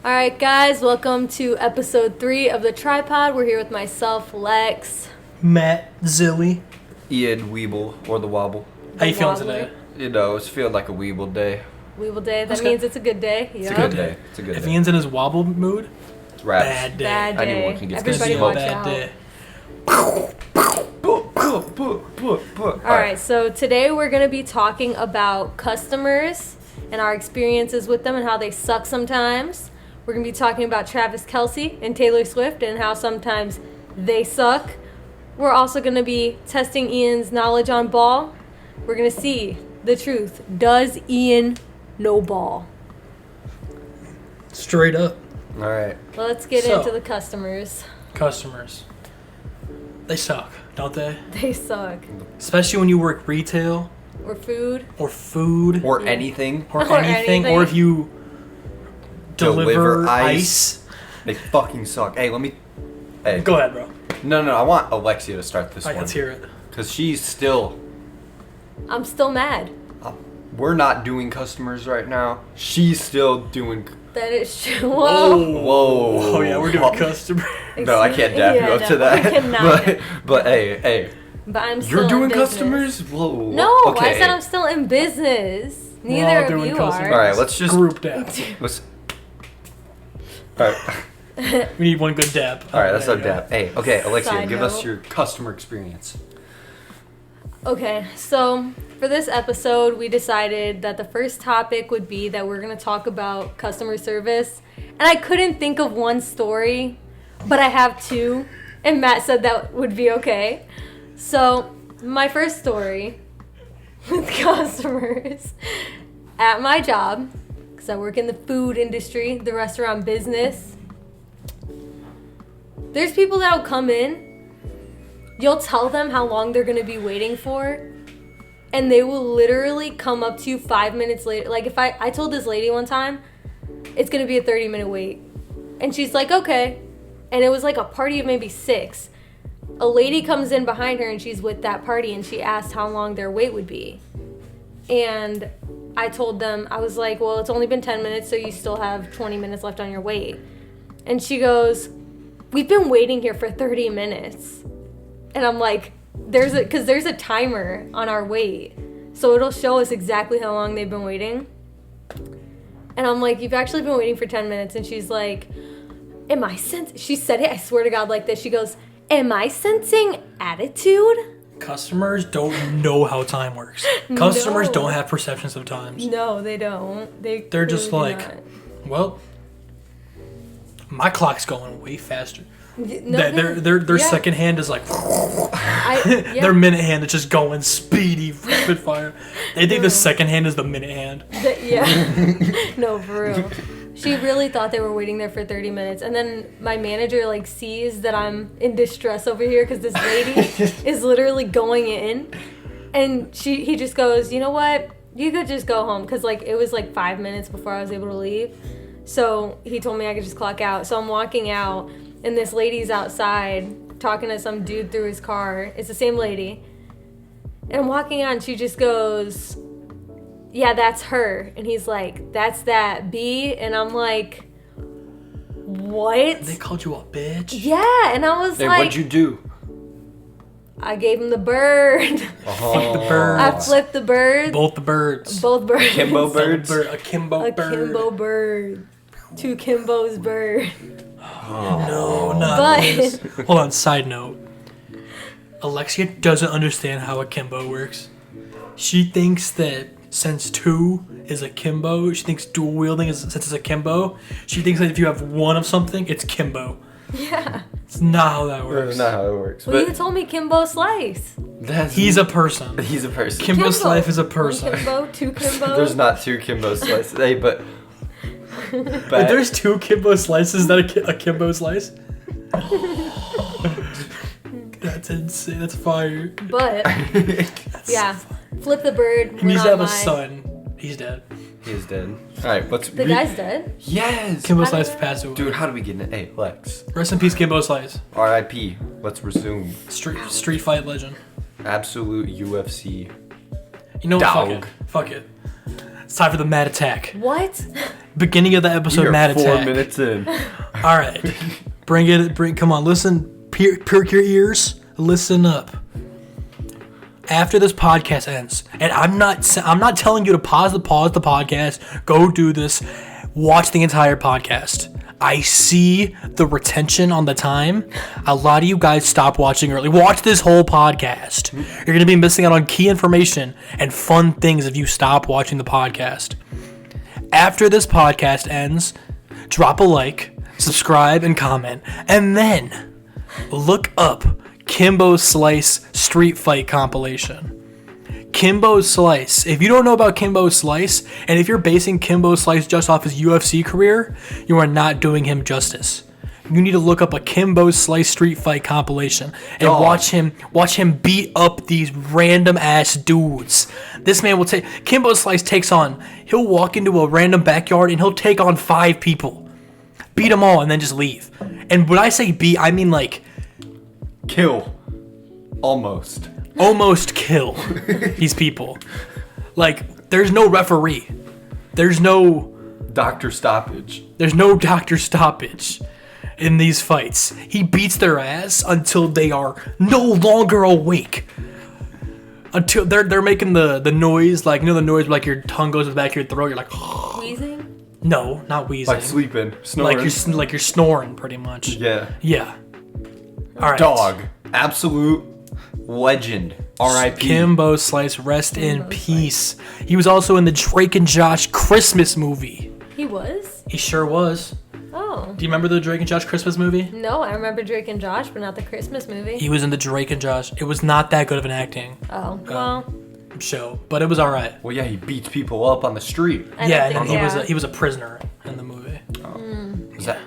All right, guys, welcome to episode 3 of The Tripod. We're here with myself, Lex. Matt, Zilly. Ian Weeble, or the Wobble. How you feeling Wobbler. today? You know, it's feeling like a Weeble day. Weeble day. That That's means good. it's a good day. It's Yep. a good day. It's a good If day. Ian's in his wobble mood, It's raps. bad day. Bad day. Anyone can get Everybody this. watch bad out. day. All right, so today we're going to be talking about customers and our experiences with them and how they suck sometimes. We're going to be talking about Travis Kelce and Taylor Swift and how sometimes they suck. We're also going to be testing Ian's knowledge on ball. We're going to see the truth. Does Ian know ball? Straight up. All right. Let's get So- into the customers. Customers. They suck, don't they? They suck. Especially when you work retail Or food. or food Or Yeah. anything. or Or anything. anything. Or if you deliver ice. They fucking suck. Hey, let me... Hey. Go ahead, bro. No, I want Alexia to start this All right, one. let's hear it. Because she's still... I'm still mad. We're not doing customers right now. She's still doing... That is true. Whoa. Whoa. Oh, yeah, we're doing customer. No, I can't dap you up to that. I cannot. But hey. But I'm still You're doing in business. customers? Whoa. No, Okay. I said I'm still in business. We're all Neither of doing you customers. are. All right, let's just... Group dab. Let's... All right. We need one good dab. All right, let's there not you go. dab. Hey, okay, Alexia, Side give us note. your customer experience. Okay, so for this episode, we decided that the first topic would be that we're going to talk about customer service. And I couldn't think of one story, but I have two. And Matt said that would be okay. So, my first story with customers at my job, because I work in the food industry, the restaurant business. There's people that will come in. You'll tell them how long they're going to be waiting for, and they will literally come up to you 5 minutes later. Like, if I told this lady one time, it's going to be a 30-minute wait. And she's like, okay. And it was like a party of maybe 6. A lady comes in behind her, and she's with that party, and she asked how long their wait would be. And I told them, I was like, well, it's only been 10 minutes, so you still have 20 minutes left on your wait. And she goes, we've been waiting here for 30 minutes. And I'm like, there's a timer on our wait. So it'll show us exactly how long they've been waiting. And I'm like, you've actually been waiting for 10 minutes. And she's like, she said it, I swear to God, like this. She goes, am I sensing attitude? Customers don't know how time works. Customers No. don't have perceptions of times. No, they don't. They're just really do like, not. well, my clock's going way faster. No, Their yeah. second hand is like, Yeah. their minute hand is just going speedy, rapid fire. They think the second hand is the minute hand. Yeah. No, for real. She really thought they were waiting there for 30 minutes. And then my manager, like, sees that I'm in distress over here because this lady is literally going in. And he just goes, you know what? You could just go home. Because, like, it was, like, 5 minutes before I was able to leave. So he told me I could just clock out. So I'm walking out, and this lady's outside talking to some dude through his car. It's the same lady. And I'm walking out, and she just goes, yeah, that's her. And he's like, that's that B. And I'm like, what? They called you a bitch. Yeah. And I was Hey, like, what'd you do? I gave him the bird. Fuck the birds. I flipped the bird. Both the birds. Both birds. Kimbo birds? A Kimbo A bird. Kimbo bird. Two Kimbo's bird. No, not But- this. Hold on, side note. Alexia doesn't understand how a Kimbo works. She thinks that since 2 is a Kimbo, she thinks dual wielding is since it's a Kimbo. She thinks that if you have one of something, it's Kimbo. Yeah. It's not how that works. That's not how it works. Well, you But told me Kimbo Slice. He's a person. He's a person. Kimbo's life is a person. One Kimbo, two Kimbo. There's not 2 Kimbo slices. Hey, but If there's 2 Kimbo slices, is that a Kimbo slice? That's insane. That's fire. But, yeah. Flip the bird. He needs went to have on a my- son. He's dead. He's dead. All right, let's. The guy's dead? Yes. Kimbo How Slice did I- passed away. Dude, how do we get in it? Hey, Lex. Rest in peace, Kimbo Slice. R.I.P. Let's resume. Street fight legend. Absolute UFC. You know what? Dog. Fuck it. It's time for the mad attack. What? Beginning of the episode, We are mad 4 attack. minutes in. All right, come on, listen, perk your ears, listen up. After this podcast ends, and I'm not telling you to pause the podcast, go do this, watch the entire podcast. I see the retention on the time. A lot of you guys stop watching early. Watch this whole podcast. You're going to be missing out on key information and fun things if you stop watching the podcast. After this podcast ends, drop a like, subscribe, and comment. And then look up Kimbo Slice Street Fight compilation. Kimbo Slice. If you don't know about Kimbo Slice, and if you're basing Kimbo Slice just off his UFC career, you are not doing him justice. You need to look up a Kimbo Slice Street Fight compilation and watch him beat up these random ass dudes. This man will Kimbo Slice he'll walk into a random backyard and he'll take on 5 people. Beat them all and then just leave. And when I say beat, I mean like Kill. Almost kill these people. Like, there's no referee. There's no doctor stoppage in these fights. He beats their ass until they are no longer awake. Until they're making the noise, like, you know the noise where, like, your tongue goes to the back of your throat, you're like Wheezing? No, not wheezing. like sleeping, snoring. Like you're snoring pretty much. Yeah. All right. Dog. Absolute legend. R.I.P. Kimbo Slice, rest in peace. He was also in the Drake and Josh Christmas movie. He was? He sure was. Oh. Do you remember the Drake and Josh Christmas movie? No, I remember Drake and Josh, but not the Christmas movie. He was in the Drake and Josh. It was not that good of an acting well. show, but it was all right. Well, yeah, he beats people up on the street. He was a prisoner in the movie. Is that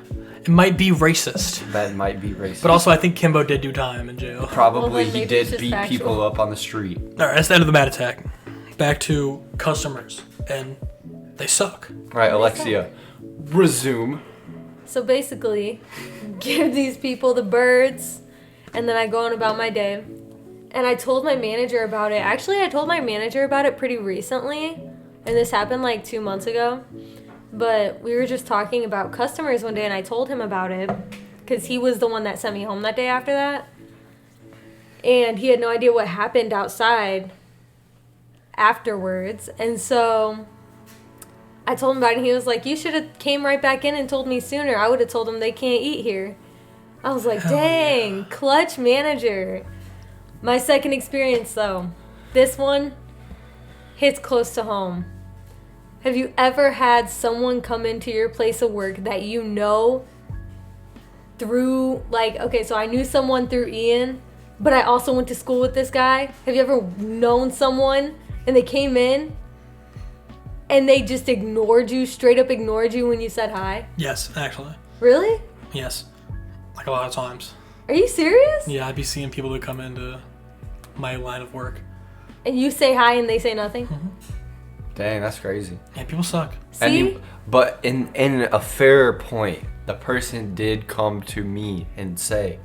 It might be racist, that might be racist? but also I think Kimbo did do time in jail. Probably Well, then he maybe it's did just beat factual. people up on the street. All right, that's the end of the Mad Attack. Back to customers, and they suck. All right, Alexia, resume. So basically, give these people the birds, and then I go on about my day. And I told my manager about it. Actually, I told my manager about it pretty recently, and this happened like 2 months ago. But we were just talking about customers one day, and I told him about it because he was the one that sent me home that day after that. And he had no idea what happened outside afterwards. And so I told him about it, and he was like, you should have came right back in and told me sooner. I would have told him they can't eat here. I was like, dang, clutch manager. My second experience, though. This one hits close to home. Have you ever had someone come into your place of work that you know through, like, okay, so I knew someone through Ian, but I also went to school with this guy? Have you ever known someone and they came in and they just ignored you, straight up ignored you when you said hi? Yes, actually. Really? Yes. Like a lot of times. Are you serious? Yeah, I'd be seeing people that come into my line of work. And you say hi and they say nothing? Dang, that's crazy. Yeah, people suck. See? But in a fair point, the person did come to me and say,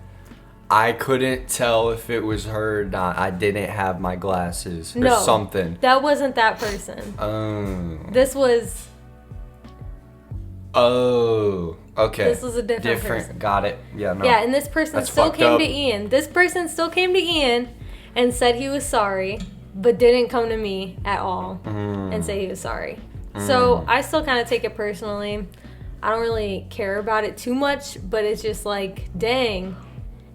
I couldn't tell if it was her or not. I didn't have my glasses or No, something. that wasn't that person. This was... Oh, okay. This was a different person. Got it. Yeah, no. Yeah, and this person That's still fucked came up. to Ian. This person still came to Ian and said he was sorry, but didn't come to me at all and say he was sorry. So I still kind of take it personally. I don't really care about it too much, but it's just like, dang.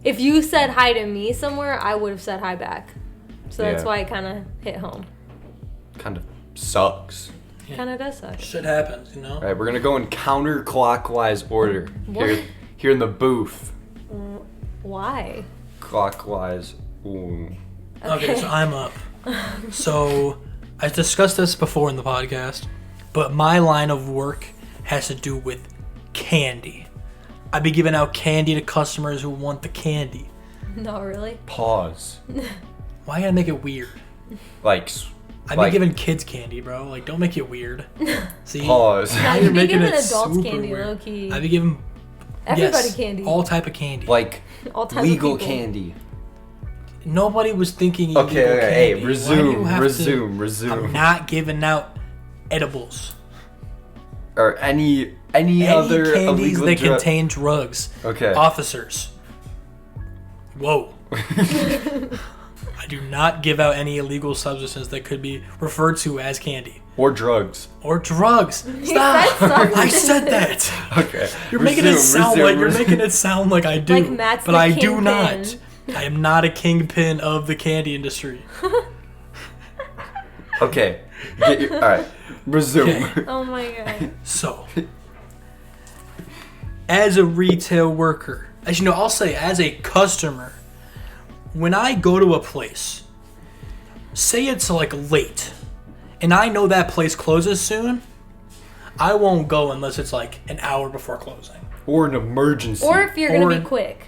If you said hi to me somewhere, I would have said hi back. So that's Yeah. why it kind of hit home. Kind of sucks. Kind of does suck. Shit happens, you know? All right, we're going to go in counterclockwise order What? here in the booth. Why? Clockwise. Ooh. Okay, so I'm up. So I discussed this before in the podcast, but my line of work has to do with candy. I be giving out candy to customers who want the candy. No, really? Pause. Why you gotta make it weird? Like, I be giving kids candy, bro. Like, don't make it weird. See? pause. No, Now you you're be making giving it adults super candy, weird. low-key. I be giving Everybody yes, candy. all type of candy. Like, All type legal of people. candy. Nobody was thinking illegal Okay, candy. hey, Why do you have to- resume. I'm not giving out edibles. Or any other candies illegal that drug. contain drugs. Okay. Officers. Whoa. I do not give out any illegal substances that could be referred to as candy. Or drugs. Or drugs. Stop. I said that. Okay. You're making it sound like I do. Like Matt's but the I do kingpin. not. I am not a kingpin of the candy industry. Okay. All right. Resume. Okay. Oh my god. So, as a retail worker, as you know, I'll say as a customer, when I go to a place, say it's like late, and I know that place closes soon, I won't go unless it's like an hour before closing. Or an emergency. Or if you're gonna be quick.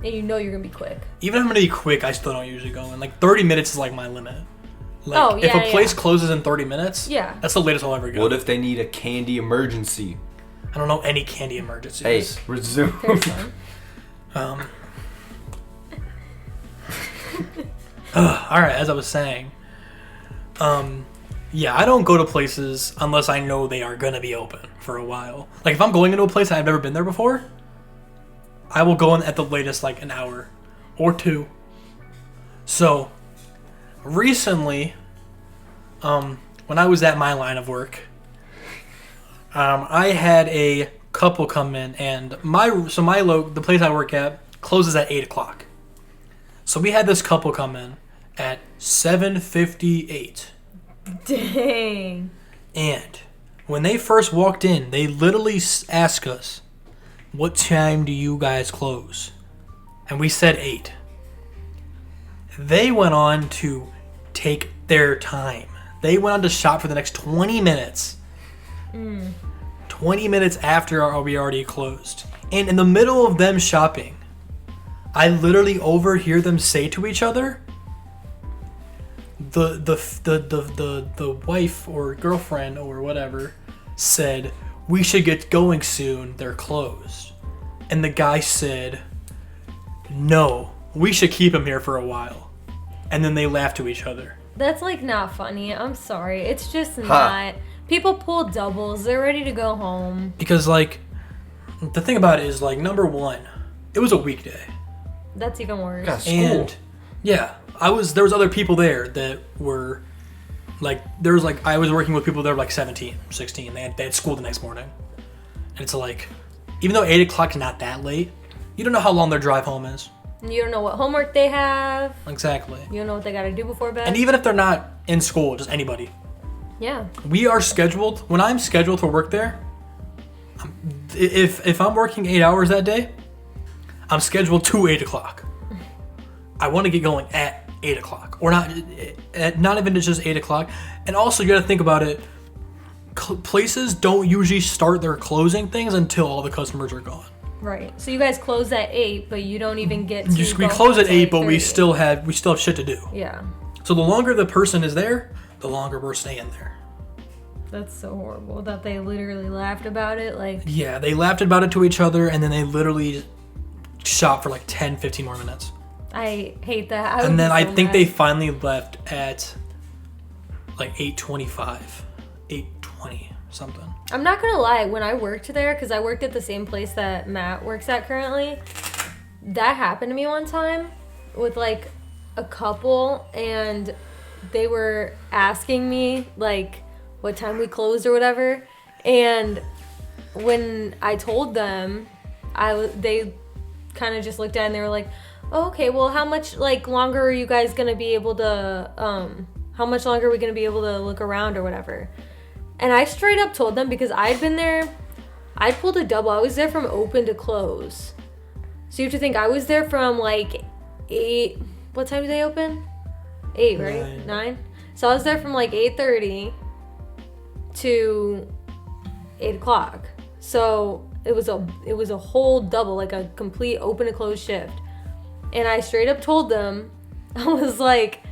And you know you're gonna be quick. Even if I'm gonna be quick, I still don't usually go in. Like 30 minutes is like my limit. Like, if a place closes in 30 minutes, that's the latest I'll ever go. What if they need a candy emergency? I don't know any candy emergencies. Hey, resume. All right, as I was saying, yeah, I don't go to places unless I know they are gonna be open for a while. Like if I'm going into a place and I've never been there before, I will go in at the latest like an hour or two. So recently, when I was at my line of work, I had a couple come in, and the place I work at closes at 8:00. So we had this couple come in at 7:58. Dang. And when they first walked in, they literally asked us, "What time do you guys close?" And we said 8. They went on to take their time. They went on to shop for the next 20 minutes. 20 minutes after we already closed. And in the middle of them shopping, I literally overhear them say to each other, the wife or girlfriend or whatever said, "We should get going soon, they're closed." And the guy said, "No, we should keep him here for a while." And then they laughed to each other. That's like not funny. I'm sorry. It's just not. People pull doubles. They're ready to go home. Because like, the thing about it is like, number one, it was a weekday. That's even worse. Yeah, school. And yeah, there was other people there that were like, I was working with people that were like 17, 16. They had school the next morning. And it's like, even though 8:00 is not that late, you don't know how long their drive home is. You don't know what homework they have. Exactly. You don't know what they gotta do before bed. And even if they're not in school, just anybody. Yeah. We are scheduled, when I'm scheduled to work there, if I'm working 8 hours that day, I'm scheduled to 8:00. I want to get going at 8:00, or not even just 8:00. And also, you got to think about it. Places don't usually start their closing things until all the customers are gone. Right. So you guys close at 8, but you don't even get to We go close at until 8, but we 8:30. still have shit to do. Yeah. So the longer the person is there, the longer we're staying there. That's so horrible that they literally laughed about it. Like, Yeah, they laughed about it to each other, and then they literally shopped for like 10, 15 more minutes. I hate that. And then I think they mad. finally left at like 8:25, 8:20, something. I'm not gonna lie, when I worked there, because I worked at the same place that Matt works at currently, that happened to me one time with like a couple, and they were asking me like what time we closed or whatever, and when I told them, they kind of just looked at it and they were like, "Oh, okay, well, how much like longer are you guys gonna be able to how much longer are we gonna be able to look around or whatever?" And I straight up told them, because I'd been there, I pulled a double. I was there from open to close. So you have to think, I was there from like 8, what time do they open? 8, right? 9? So I was there from like 8:30 to 8:00. So it was a whole double, like a complete open to close shift. And I straight up told them, I was like,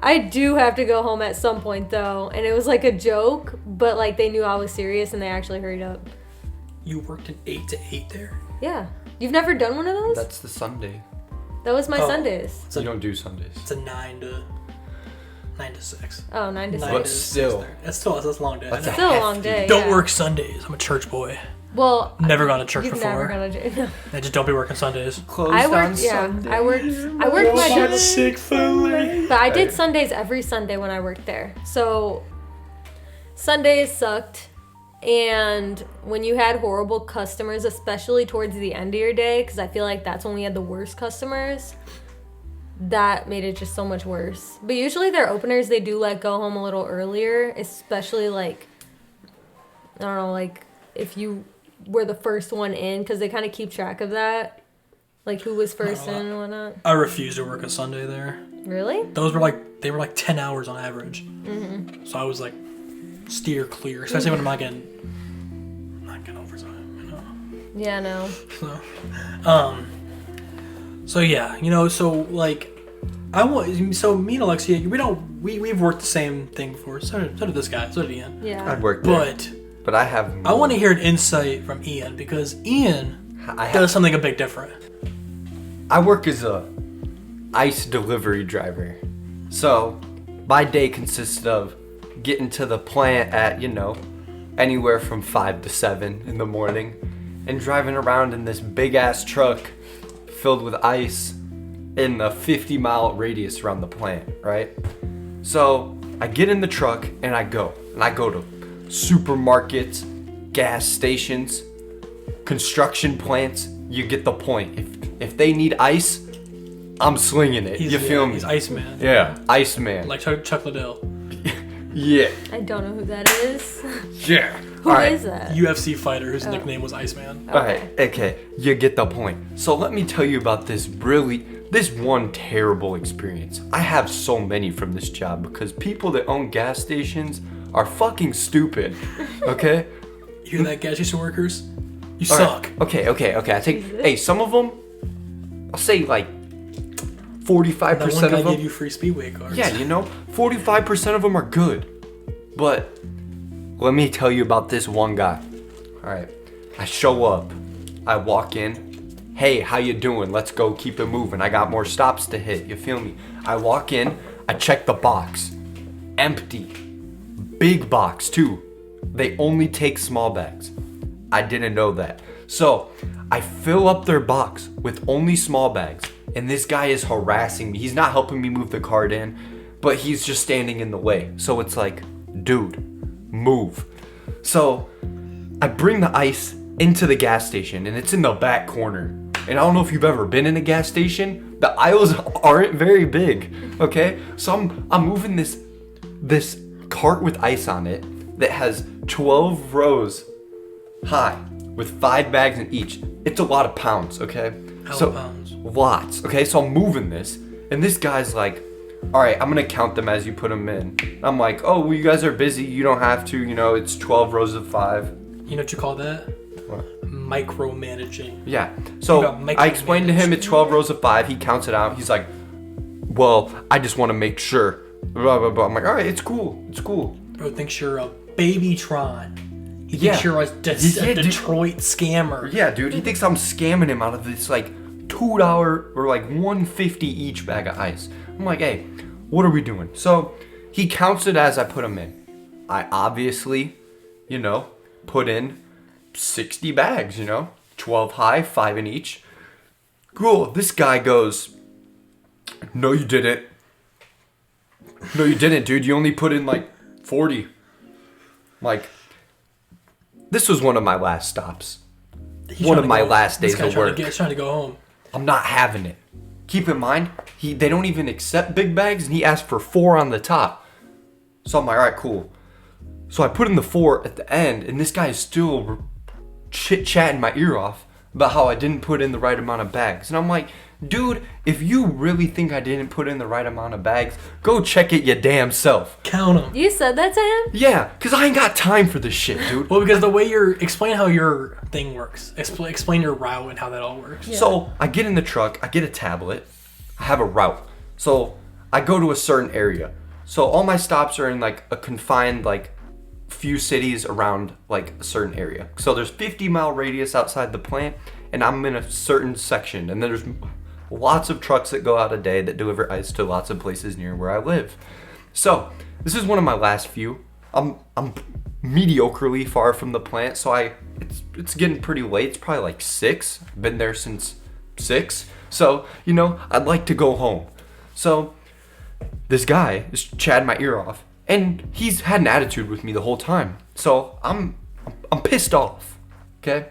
"I do have to go home at some point though." And it was like a joke, but like they knew I was serious and they actually hurried up. You worked an 8 to 8 there? Yeah. You've never done one of those? That's the Sunday. That was my Oh. Sundays. You don't do Sundays. It's a 9 to 9 to 6. Oh, 9 to 6. But still. That's a long day. That's I know. Still a long day. Don't yeah. work Sundays. I'm a church boy. Well, Never gone to church you've before. never gone to no. I just don't be working Sundays. Closed I on worked. Yeah, Sunday. I worked my job. Chick-fil-A. But I did Sundays every Sunday when I worked there. So Sundays sucked. And when you had horrible customers, especially towards the end of your day, because I feel like that's when we had the worst customers, that made it just so much worse. But usually their openers, they do like go home a little earlier, especially like, I don't know, like if you were the first one in, because they kind of keep track of that. Like who was first in and whatnot. I refuse to work a Sunday there. Really? Those were like 10 hours on average. Mm-hmm. So I was like, steer clear, especially when I'm not getting overtime, you know. Yeah, no. So yeah, you know, so like, so me and Alexia, we've worked the same thing before. So did this guy. So did Ian. Yeah. I'd work there. But I have more. I want to hear an insight from Ian because Ian does something a bit different. I work as a ice delivery driver. So my day consists of getting to the plant at, anywhere from 5 to 7 in the morning and driving around in this big ass truck filled with ice in a 50-mile radius around the plant, right? So I get in the truck and I go to supermarkets, gas stations, construction plants. You get the point. If they need ice, I'm slinging it. You feel me? He's Iceman. Yeah, Iceman. Like Chuck Liddell. Yeah. I don't know who that is. Yeah. Who is that? UFC fighter whose nickname was Iceman. Alright, okay, you get the point. So let me tell you about this one terrible experience. I have so many from this job because people that own gas stations are fucking stupid, okay? You hear that, gas station workers? You All suck. right. Okay, some of them, I'll say like 45% That one of guy them. gave you free Speedway cards. Yeah, 45% of them are good. But let me tell you about this one guy. All right, I show up, I walk in. Hey, how you doing? Let's go, keep it moving. I got more stops to hit. You feel me? I walk in, I check the box, empty, big box too. They only take small bags. I didn't know that. So I fill up their box with only small bags. And this guy is harassing me. He's not helping me move the cart in, but he's just standing in the way. So it's like, dude, move. So I bring the ice into the gas station and it's in the back corner. And I don't know if you've ever been in a gas station. The aisles aren't very big, okay? So I'm moving this cart with ice on it that has 12 rows high with 5 bags in each. It's a lot of pounds, okay? Pounds. Lots. Okay, so I'm moving this, and this guy's like, all right, I'm gonna count them as you put them in. I'm like, oh, well, you guys are busy. You don't have to, it's 12 rows of 5. You know what you call that? What? Micromanaging. Yeah. So I explained to him it's 12 rows of 5. He counts it out. He's like, well, I just want to make sure. Blah, blah, blah. I'm like, all right, it's cool. It's cool. Bro thinks you're a Babytron. He Yeah. thinks you're a Detroit scammer. Yeah, dude. He thinks I'm scamming him out of this like $2 or like $1.50 each bag of ice. I'm like, hey, what are we doing? So he counts it as I put them in. I obviously, put in 60 bags, 12 high, 5 in each. Cool. This guy goes, no, you didn't. No, you didn't, dude. You only put in like 40. Like, this was one of my last stops. One of my last days of work. He's trying to go home. I'm not having it. Keep in mind, they don't even accept big bags, and he asked for 4 on the top. So I'm like, all right, cool. So I put in the 4 at the end, and this guy is still chit-chatting my ear off about how I didn't put in the right amount of bags. And I'm like, dude, if you really think I didn't put in the right amount of bags, go check it your damn self. Count them. You said that to him? Yeah, because I ain't got time for this shit, dude. Well, because the way explain how your thing works. Explain your route and how that all works. Yeah. So I get in the truck, I get a tablet, I have a route. So I go to a certain area. So all my stops are in like a confined like few cities around like a certain area. So there's 50-mile radius outside the plant, and I'm in a certain section, and there's lots of trucks that go out a day that deliver ice to lots of places near where I live. So, this is one of my last few. I'm mediocrely far from the plant, so it's getting pretty late. It's probably like 6. I've been there since 6. So, I'd like to go home. So, this guy is chatting my ear off, and he's had an attitude with me the whole time. So, I'm pissed off. Okay?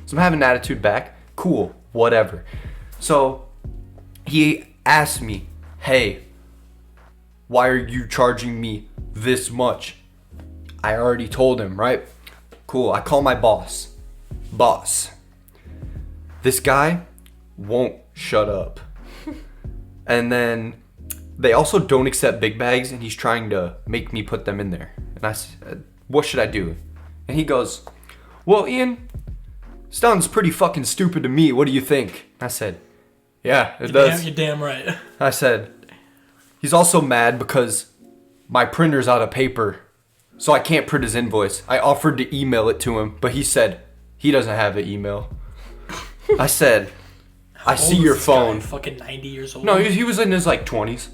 So, I'm having an attitude back. Cool, whatever. So, he asked me, "Hey, why are you charging me this much?" I already told him, right? Cool. I call my boss. Boss, this guy won't shut up. And then they also don't accept big bags, and he's trying to make me put them in there. And I said, "What should I do?" And he goes, "Well, Ian, sounds pretty fucking stupid to me. What do you think?" I said, "Yeah, it does." You're damn right. I said, "He's also mad because my printer's out of paper, so I can't print his invoice. I offered to email it to him, but he said he doesn't have an email." I said, "I see your phone." Fucking 90 years old. No, he was in his like 20s.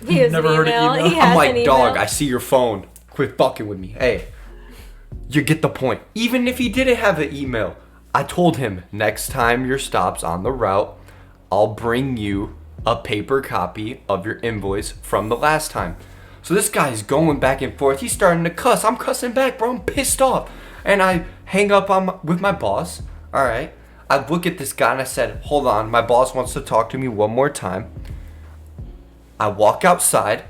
He has Never an heard of email. email. He has I'm like, an email. "Dog, I see your phone. Quit fucking with me." Hey, you get the point. Even if he didn't have an email, I told him, next time your stop's on the route, I'll bring you a paper copy of your invoice from the last time. So this guy's going back and forth. He's starting to cuss. I'm cussing back, bro. I'm pissed off. And I hang up with my boss. All right. I look at this guy and I said, "Hold on. My boss wants to talk to me one more time." I walk outside.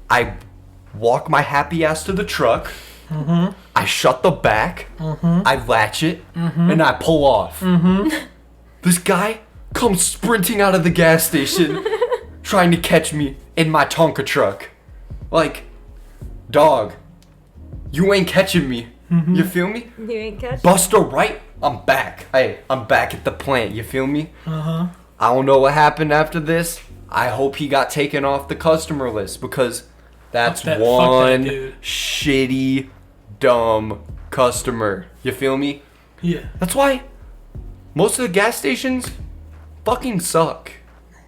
I walk my happy ass to the truck. Mm-hmm. I shut the back. Mm-hmm. I latch it. Mm-hmm. And I pull off. Mm-hmm. This guy comes sprinting out of the gas station trying to catch me in my Tonka truck. Like, dog, you ain't catching me. Mm-hmm. You feel me? You ain't catching Bust a right, I'm back. Hey, I'm back at the plant. You feel me? Uh-huh. I don't know what happened after this. I hope he got taken off the customer list, because that's one shitty, dumb customer. You feel me? Yeah. That's why most of the gas stations fucking suck.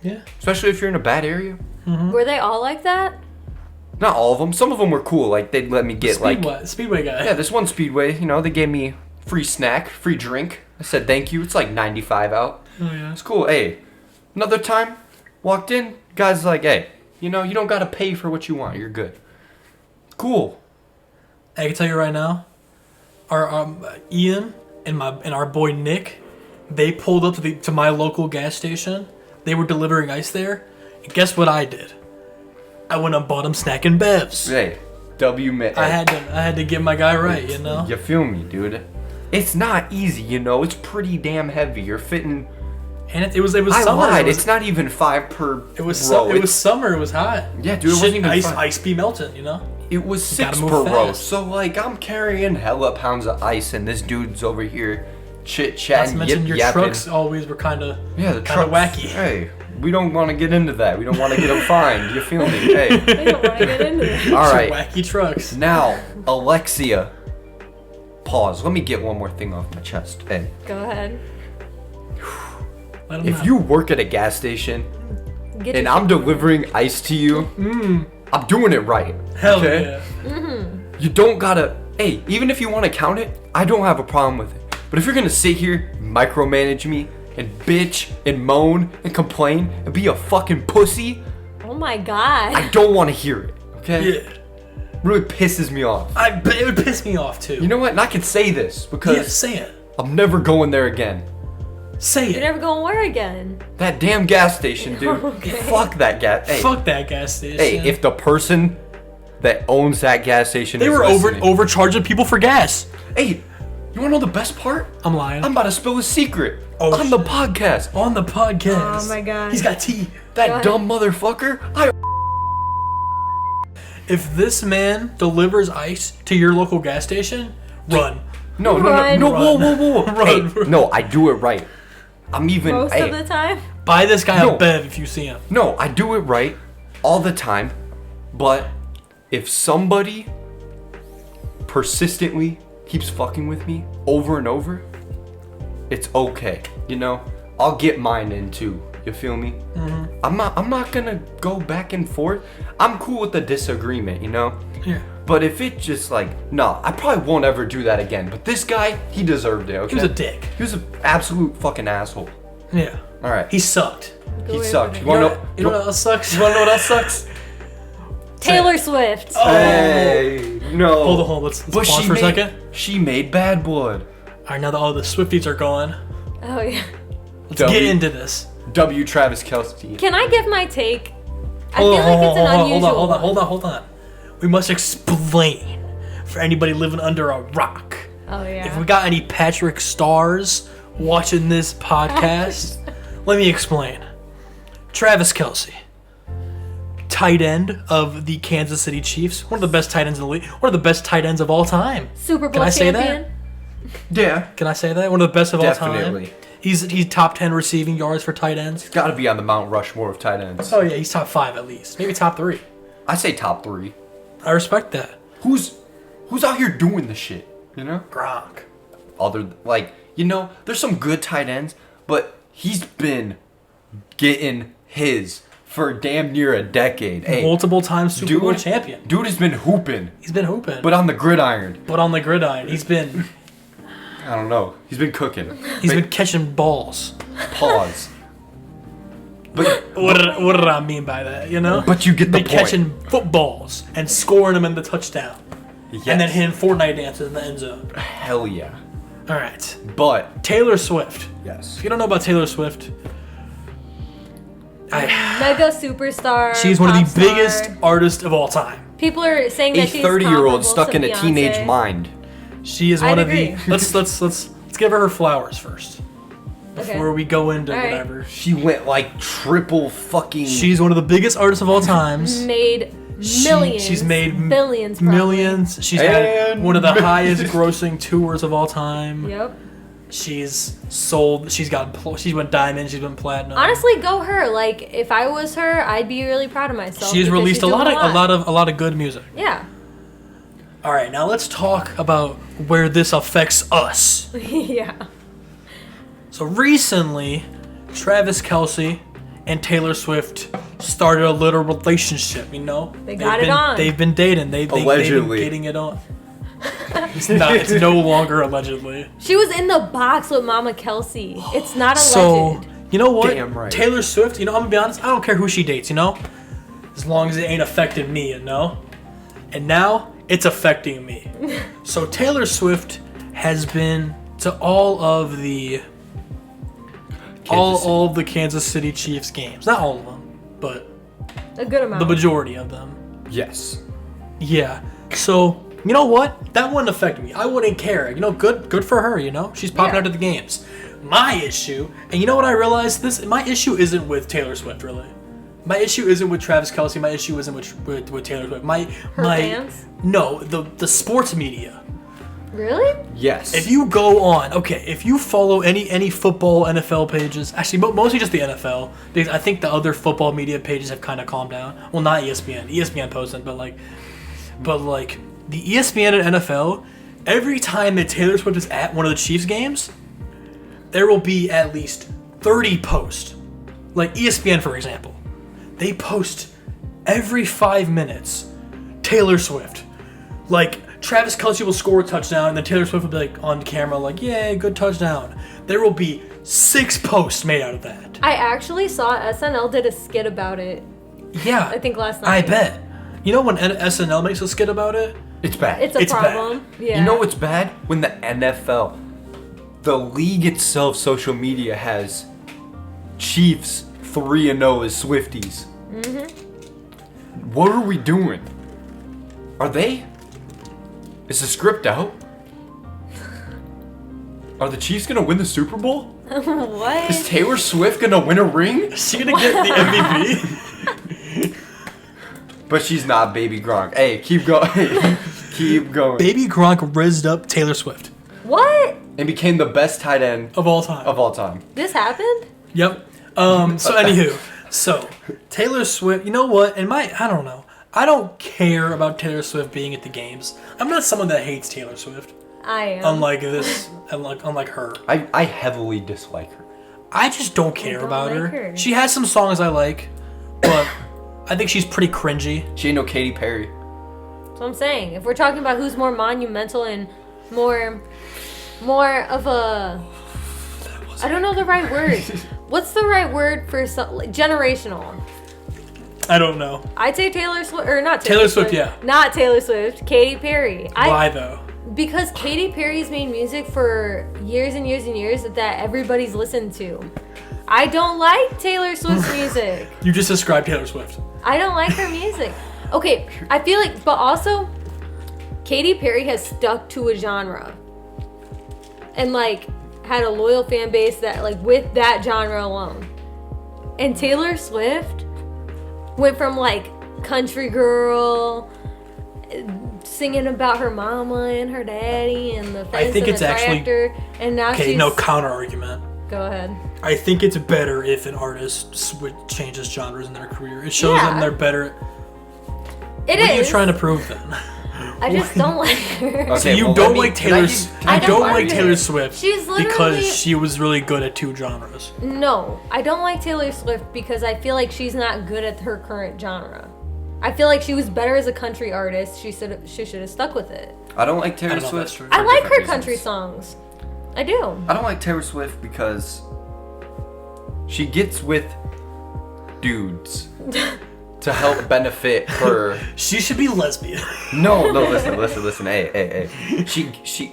Yeah. Especially if you're in a bad area. Mm-hmm. Were they all like that? Not all of them. Some of them were cool. Like, they'd let me get Speedway guy. Yeah, this one Speedway, they gave me free snack, free drink. I said thank you. It's like 95 out. Oh, yeah. It's cool. Hey, another time, walked in, guy's like, "Hey, you don't gotta pay for what you want. You're good." Cool. I can tell you right now, our Ian and our boy Nick, they pulled up to my local gas station. They were delivering ice there. And guess what I did? I went and bought him snack and bevs. Hey, I had to get my guy right, You feel me, dude? It's not easy, It's pretty damn heavy. You're fitting. And it was summer. I lied. It's not even 5 per It was row. It was summer. It was hot. Yeah, dude. It wasn't even ice be melting, It was 6 move per row. fast. So I'm carrying hella pounds of ice, and this dude's over here chit Not chatting, to mention your yapping. trucks always were kind of The trucks wacky. Hey, we don't want to get into that. We don't want to get them fined. You feel me? Hey. We don't want to get into that. All right. Wacky trucks. Now, Alexia. Pause. Let me get one more thing off my chest. Hey. Go ahead. Let 'em If know. you work at a gas station Get and your I'm delivering ice to you, I'm doing it right. Hell okay? yeah. You don't gotta. Hey, even if you want to count it, I don't have a problem with it. But if you're gonna sit here, micromanage me, and bitch, and moan, and complain, and be a fucking pussy, Oh my god. I don't want to hear it. Okay? Yeah. Really pisses me off. It would piss me off too. You know what? And I can say this because Yeah, say it. I'm never going there again. Say You're it. never going where again? That damn gas station, dude. Okay. Fuck that gas. Hey, Fuck that gas station. hey, if the person that owns that gas station they is were listening, overcharging people for gas. Hey, you wanna know the best part? I'm lying. I'm about to spill a secret Oh, on the shit. podcast. On the podcast. Oh my god. He's got tea. That ahead. dumb motherfucker. If this man delivers ice to your local gas station, run. No, Run. whoa. Run. Hey, no, I do it right. I'm even. Most hey, of the time? Buy this guy No. a bev if you see him. No, I do it right all the time. But if somebody persistently keeps fucking with me over and over, it's okay. I'll get mine in too. You feel me? I'm not gonna go back and forth. I'm cool with the disagreement, you know? Yeah. But if it just like, no, I probably won't ever do that again. But this guy, he deserved it, okay? He was a dick. He was an absolute fucking asshole. Yeah. All right. He sucked. He sucked. You know what else sucks? You wanna know what else sucks? Taylor Swift. Oh. Hey, no. Hold on. Let's pause for a second. She made Bad Blood. All right, now that all the Swifties are gone, Oh yeah. let's get into this. W. Travis Kelce. Can I give my take? I feel like it's an unusual. Hold on. We must explain for anybody living under a rock. Oh yeah. If we got any Patrick Stars watching this podcast, let me explain. Travis Kelce, tight end of the Kansas City Chiefs, one of the best tight ends in the league, one of the best tight ends of all time. Super Bowl Can I say champion. that? Yeah. Can I say that? One of the best of all Definitely. time. He's top 10 receiving yards for tight ends. Got to be on the Mount Rushmore of tight ends. Oh yeah, he's top 5 at least, maybe top 3. I say top 3. I respect that. Who's out here doing the shit? You know? Gronk. There's some good tight ends, but he's been getting his for damn near a decade. Hey, Multiple times Super Bowl champion. Dude has been hooping. He's been hooping. But on the gridiron. He's been I don't know. He's been cooking. he's been catching balls. Pause. But What did I mean by that? You know? But you get the Been point. catching footballs and scoring them in the touchdown, yes. and then hitting Fortnite dances in the end zone. Hell yeah. All right, But Taylor Swift. yes. If you don't know about Taylor Swift, Mega superstar. she's one of pop the biggest star. artists of all time. People are saying A that she's 30-year-old comparable stuck to in a Beyonce. teenage mind. She is I'd one agree. of the. Let's give her flowers first Okay. before we go into All right. whatever. She went like triple fucking. She's one of the biggest artists of all times. Made millions. She's made billions. Probably. millions. She's had And one of the millions. highest grossing tours of all time. Yep. She's sold. She's went diamond. She's been platinum. Honestly, go her. Like, if I was her, I'd be really proud of myself. she's because released she's a doing lot of good music. Yeah. All right, now let's talk about where this affects us. Yeah. So recently, Travis Kelce and Taylor Swift started a little relationship. You know, They got it on. They've been dating. They've been Allegedly. getting it on. It's no longer allegedly. She was in the box with Mama Kelsey. It's not a So legend. you know what? Damn right. Taylor Swift. You know, I'm gonna be honest. I don't care who she dates. You know, as long as it ain't affecting me. You know, and now it's affecting me. So Taylor Swift has been to all of the all of the Kansas City Chiefs games. Not all of them, but A good amount. the majority of them. Yes. Yeah. So you know what? That wouldn't affect me. I wouldn't care. You know, good for her. You know, she's popping Yeah. out to the games. My issue, and you know what I realized? My issue isn't with Taylor Swift really. My issue isn't with Travis Kelce. My issue isn't with Taylor Swift. Her fans? No, the sports media. Really? Yes. If you go on, if you follow any football NFL pages, actually mostly just the NFL, because I think the other football media pages have kind of calmed down. Well, not ESPN. ESPN posted, but the ESPN and NFL, every time that Taylor Swift is at one of the Chiefs games, there will be at least 30 posts. Like ESPN, for example, they post every 5 minutes Taylor Swift. Like Travis Kelce will score a touchdown, and then Taylor Swift will be like on camera, like, "Yay, good touchdown." There will be 6 posts made out of that. I actually saw SNL did a skit about it. Yeah, I think last I night. bet. You know when SNL makes a skit about it? It's bad. It's a It's bad. problem. Yeah. You know what's bad? When the NFL, the league itself, social media has Chiefs 3-0 as Swifties. What are we doing? Are they? Is the script out? Are the Chiefs gonna win the Super Bowl? What? Is Taylor Swift gonna win a ring? Is she gonna get the MVP? But she's not Baby Gronk. Hey, keep going. Keep going. Baby Gronk rizzed up Taylor Swift What? And became the best tight end of all time. of all time. This happened? Yep. So anywho, so Taylor Swift. You know what? I don't know. I don't care about Taylor Swift being at the games. I'm not someone that hates Taylor Swift. I am. Unlike this, unlike her. I heavily dislike her. I just don't care don't about like her. her. She has some songs I like, but I think she's pretty cringy. She ain't no Katy Perry. That's what I'm saying. If we're talking about who's more monumental and more of a, I don't know the right word. What's the right word for generational? I don't know. I'd say Taylor Swift, or not Taylor Swift, yeah. Not Taylor Swift, Katy Perry. Why though? Because Katy Perry's made music for years and years and years that everybody's listened to. I don't like Taylor Swift's music. You just described Taylor Swift. I don't like her music. Okay, I feel like, but also, Katy Perry has stuck to a genre. And like, had a loyal fan base that like, with that genre alone. And Taylor Swift went from like, country girl, singing about her mama and her daddy and the fence and the tractor, and now okay, she's... no counter argument. Go ahead. I think it's better if an artist changes genres in their career. It shows them they're better. What are you trying to prove then? I just don't like her. Okay, So you well, don't like Taylor. I don't like Taylor her. Swift She's literally... because she was really good at two genres. No, I don't like Taylor Swift because I feel like she's not good at her current genre. I feel like she was better as a country artist. She should have stuck with it. I don't like Taylor I don't know if Swift. that's true. I for like different her country reasons. songs. I do. I don't like Taylor Swift because she gets with dudes to help benefit her. She should be lesbian. No, listen. Hey. She.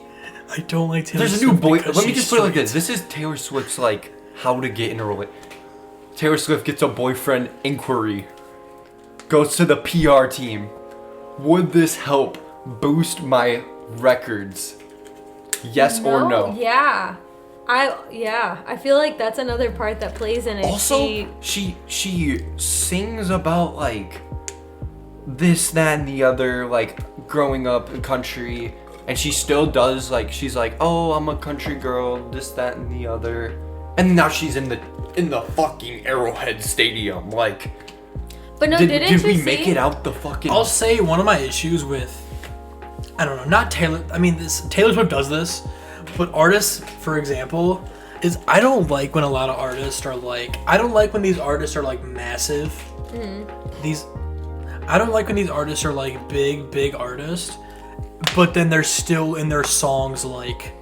I don't like Taylor There's Swift. a new boy. because Let me she's just put it like straight. this. This is Taylor Swift's like how to get in a relationship. Taylor Swift gets a boyfriend inquiry. Goes to the PR team. Would this help boost my records? Yes or no? Yeah. I feel like that's another part that plays in it. Also, she sings about like this, that, and the other, like growing up in country, and she still does like she's like, oh, I'm a country girl, this, that, and the other, and now she's in the fucking Arrowhead Stadium, like. But no, did we make it out the fucking? I'll say one of my issues with, I don't know, not Taylor. I mean, Taylor Swift does this, but artists, for example, is I don't like when a lot of artists are like. I don't like when these artists are like massive. I don't like when these artists are like big artists, but then they're still in their songs like,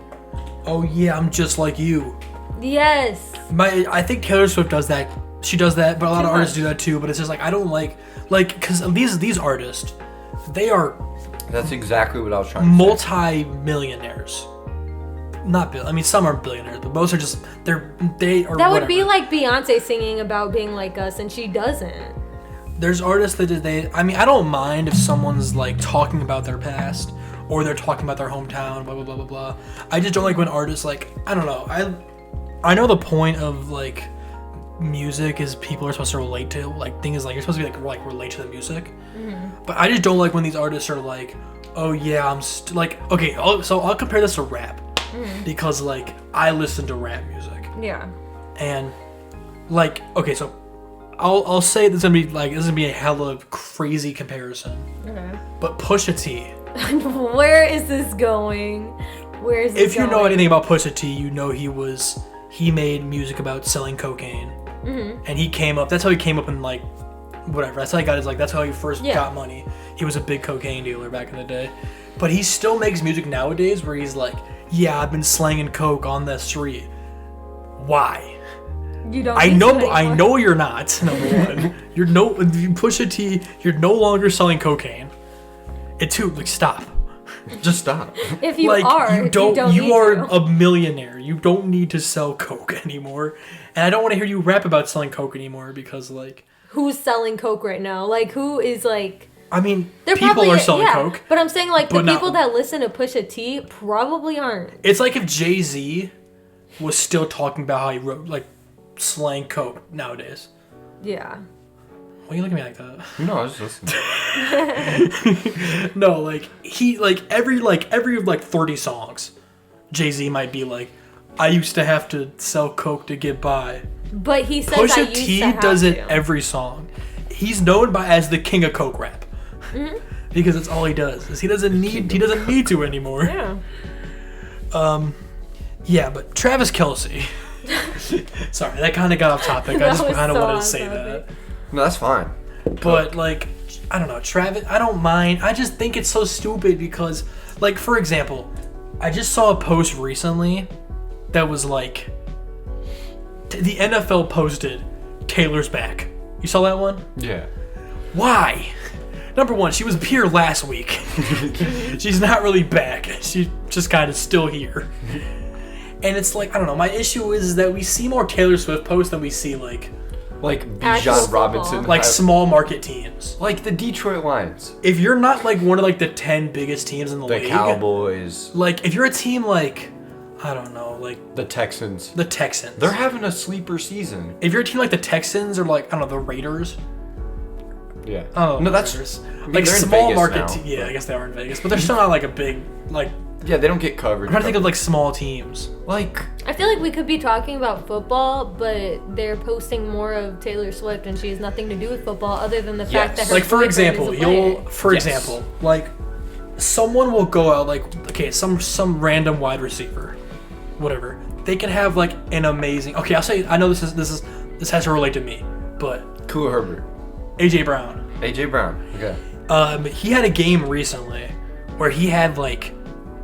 oh yeah, I'm just like you. Yes. I think Taylor Swift does that. She does that, but a lot of artists do that too. But it's just like I don't like because these artists, they are. That's exactly what I was trying to say. Multi-millionaires. Not I mean, some are billionaires, but most are just they are. That would whatever. be like Beyonce singing about being like us, and she doesn't. There's artists that I mean, I don't mind if someone's like talking about their past or they're talking about their hometown, blah blah blah blah blah. I just don't like when artists like I don't know. I know the point of like. Music is people are supposed to relate to, like thing is like you're supposed to be like relate to the music, but I just don't like when these artists are like, oh yeah, I'm like okay, so I'll compare this to rap because like I listen to rap music, Yeah. and like okay, so I'll say this is gonna be a hella crazy comparison, Okay. but Pusha T. Where is this going? Where is this If you know going? anything about Pusha T, you know he made music about selling cocaine. And he came up. That's how he came up in like, whatever. That's how he got his like. That's how he first got money. He was a big cocaine dealer back in the day, but he still makes music nowadays where he's like, yeah, I've been slanging coke on the street. Why? You don't. I know you're not. Number one, Pusha T. You're no longer selling cocaine. It's too like stop. Just stop. If you Like are, you don't. You need are to. a millionaire. You don't need to sell coke anymore. And I don't want to hear you rap about selling coke anymore because like. Who's selling coke right now? Like who is like? I mean, They're people probably, are selling coke. But I'm saying like the but not- people that listen to Pusha T probably aren't. It's like if Jay-Z was still talking about how he wrote like slang coke nowadays. Yeah. Why are you looking at me like that? No, I was just listening. No, like he every 30 songs, Jay-Z might be like, I used to have to sell coke to get by. But he says I Pusha used T to have does it to. every song. He's known as the king of coke rap. Because that's all he does. Is he doesn't need to anymore. Yeah. Yeah, but Travis Kelce. Sorry, that kind of got off topic. I That just was kind of so wanted to off say topic. that. No, that's fine. But like, I don't know, Travis. I don't mind. I just think it's so stupid because, like, for example, I just saw a post recently that was like, the NFL posted Taylor's back. You saw that one? Yeah. Why? Number one, she was here last week. She's not really back. She's just kind of still here. And it's like, I don't know. My issue is that we see more Taylor Swift posts than we see like Actual Bijan football. Robinson. like small market teams. Like the Detroit Lions. If you're not like one of like the 10 biggest teams in the The league, Cowboys. like if you're a team like, I don't know, like The Texans. the Texans. They're having a sleeper season. If you're a team like the Texans or like, I don't know, the Raiders. Yeah. Oh, No, that's Raiders. mean, like they're in small Vegas market. now, Yeah, but- I guess they are in Vegas, but they're still not like a big like. Yeah, they don't get coverage. I'm trying to think of like small teams. like I feel like we could be talking about football, but they're posting more of Taylor Swift, and she has nothing to do with football other than the fact that her Like for boyfriend example, is a player. Yes. like someone will go out like okay, some random wide receiver, whatever. They can have like an amazing. Okay, I'll say I know this has to relate to me, but Khalil Herbert. AJ Brown. AJ Brown. Okay. He had a game recently where he had like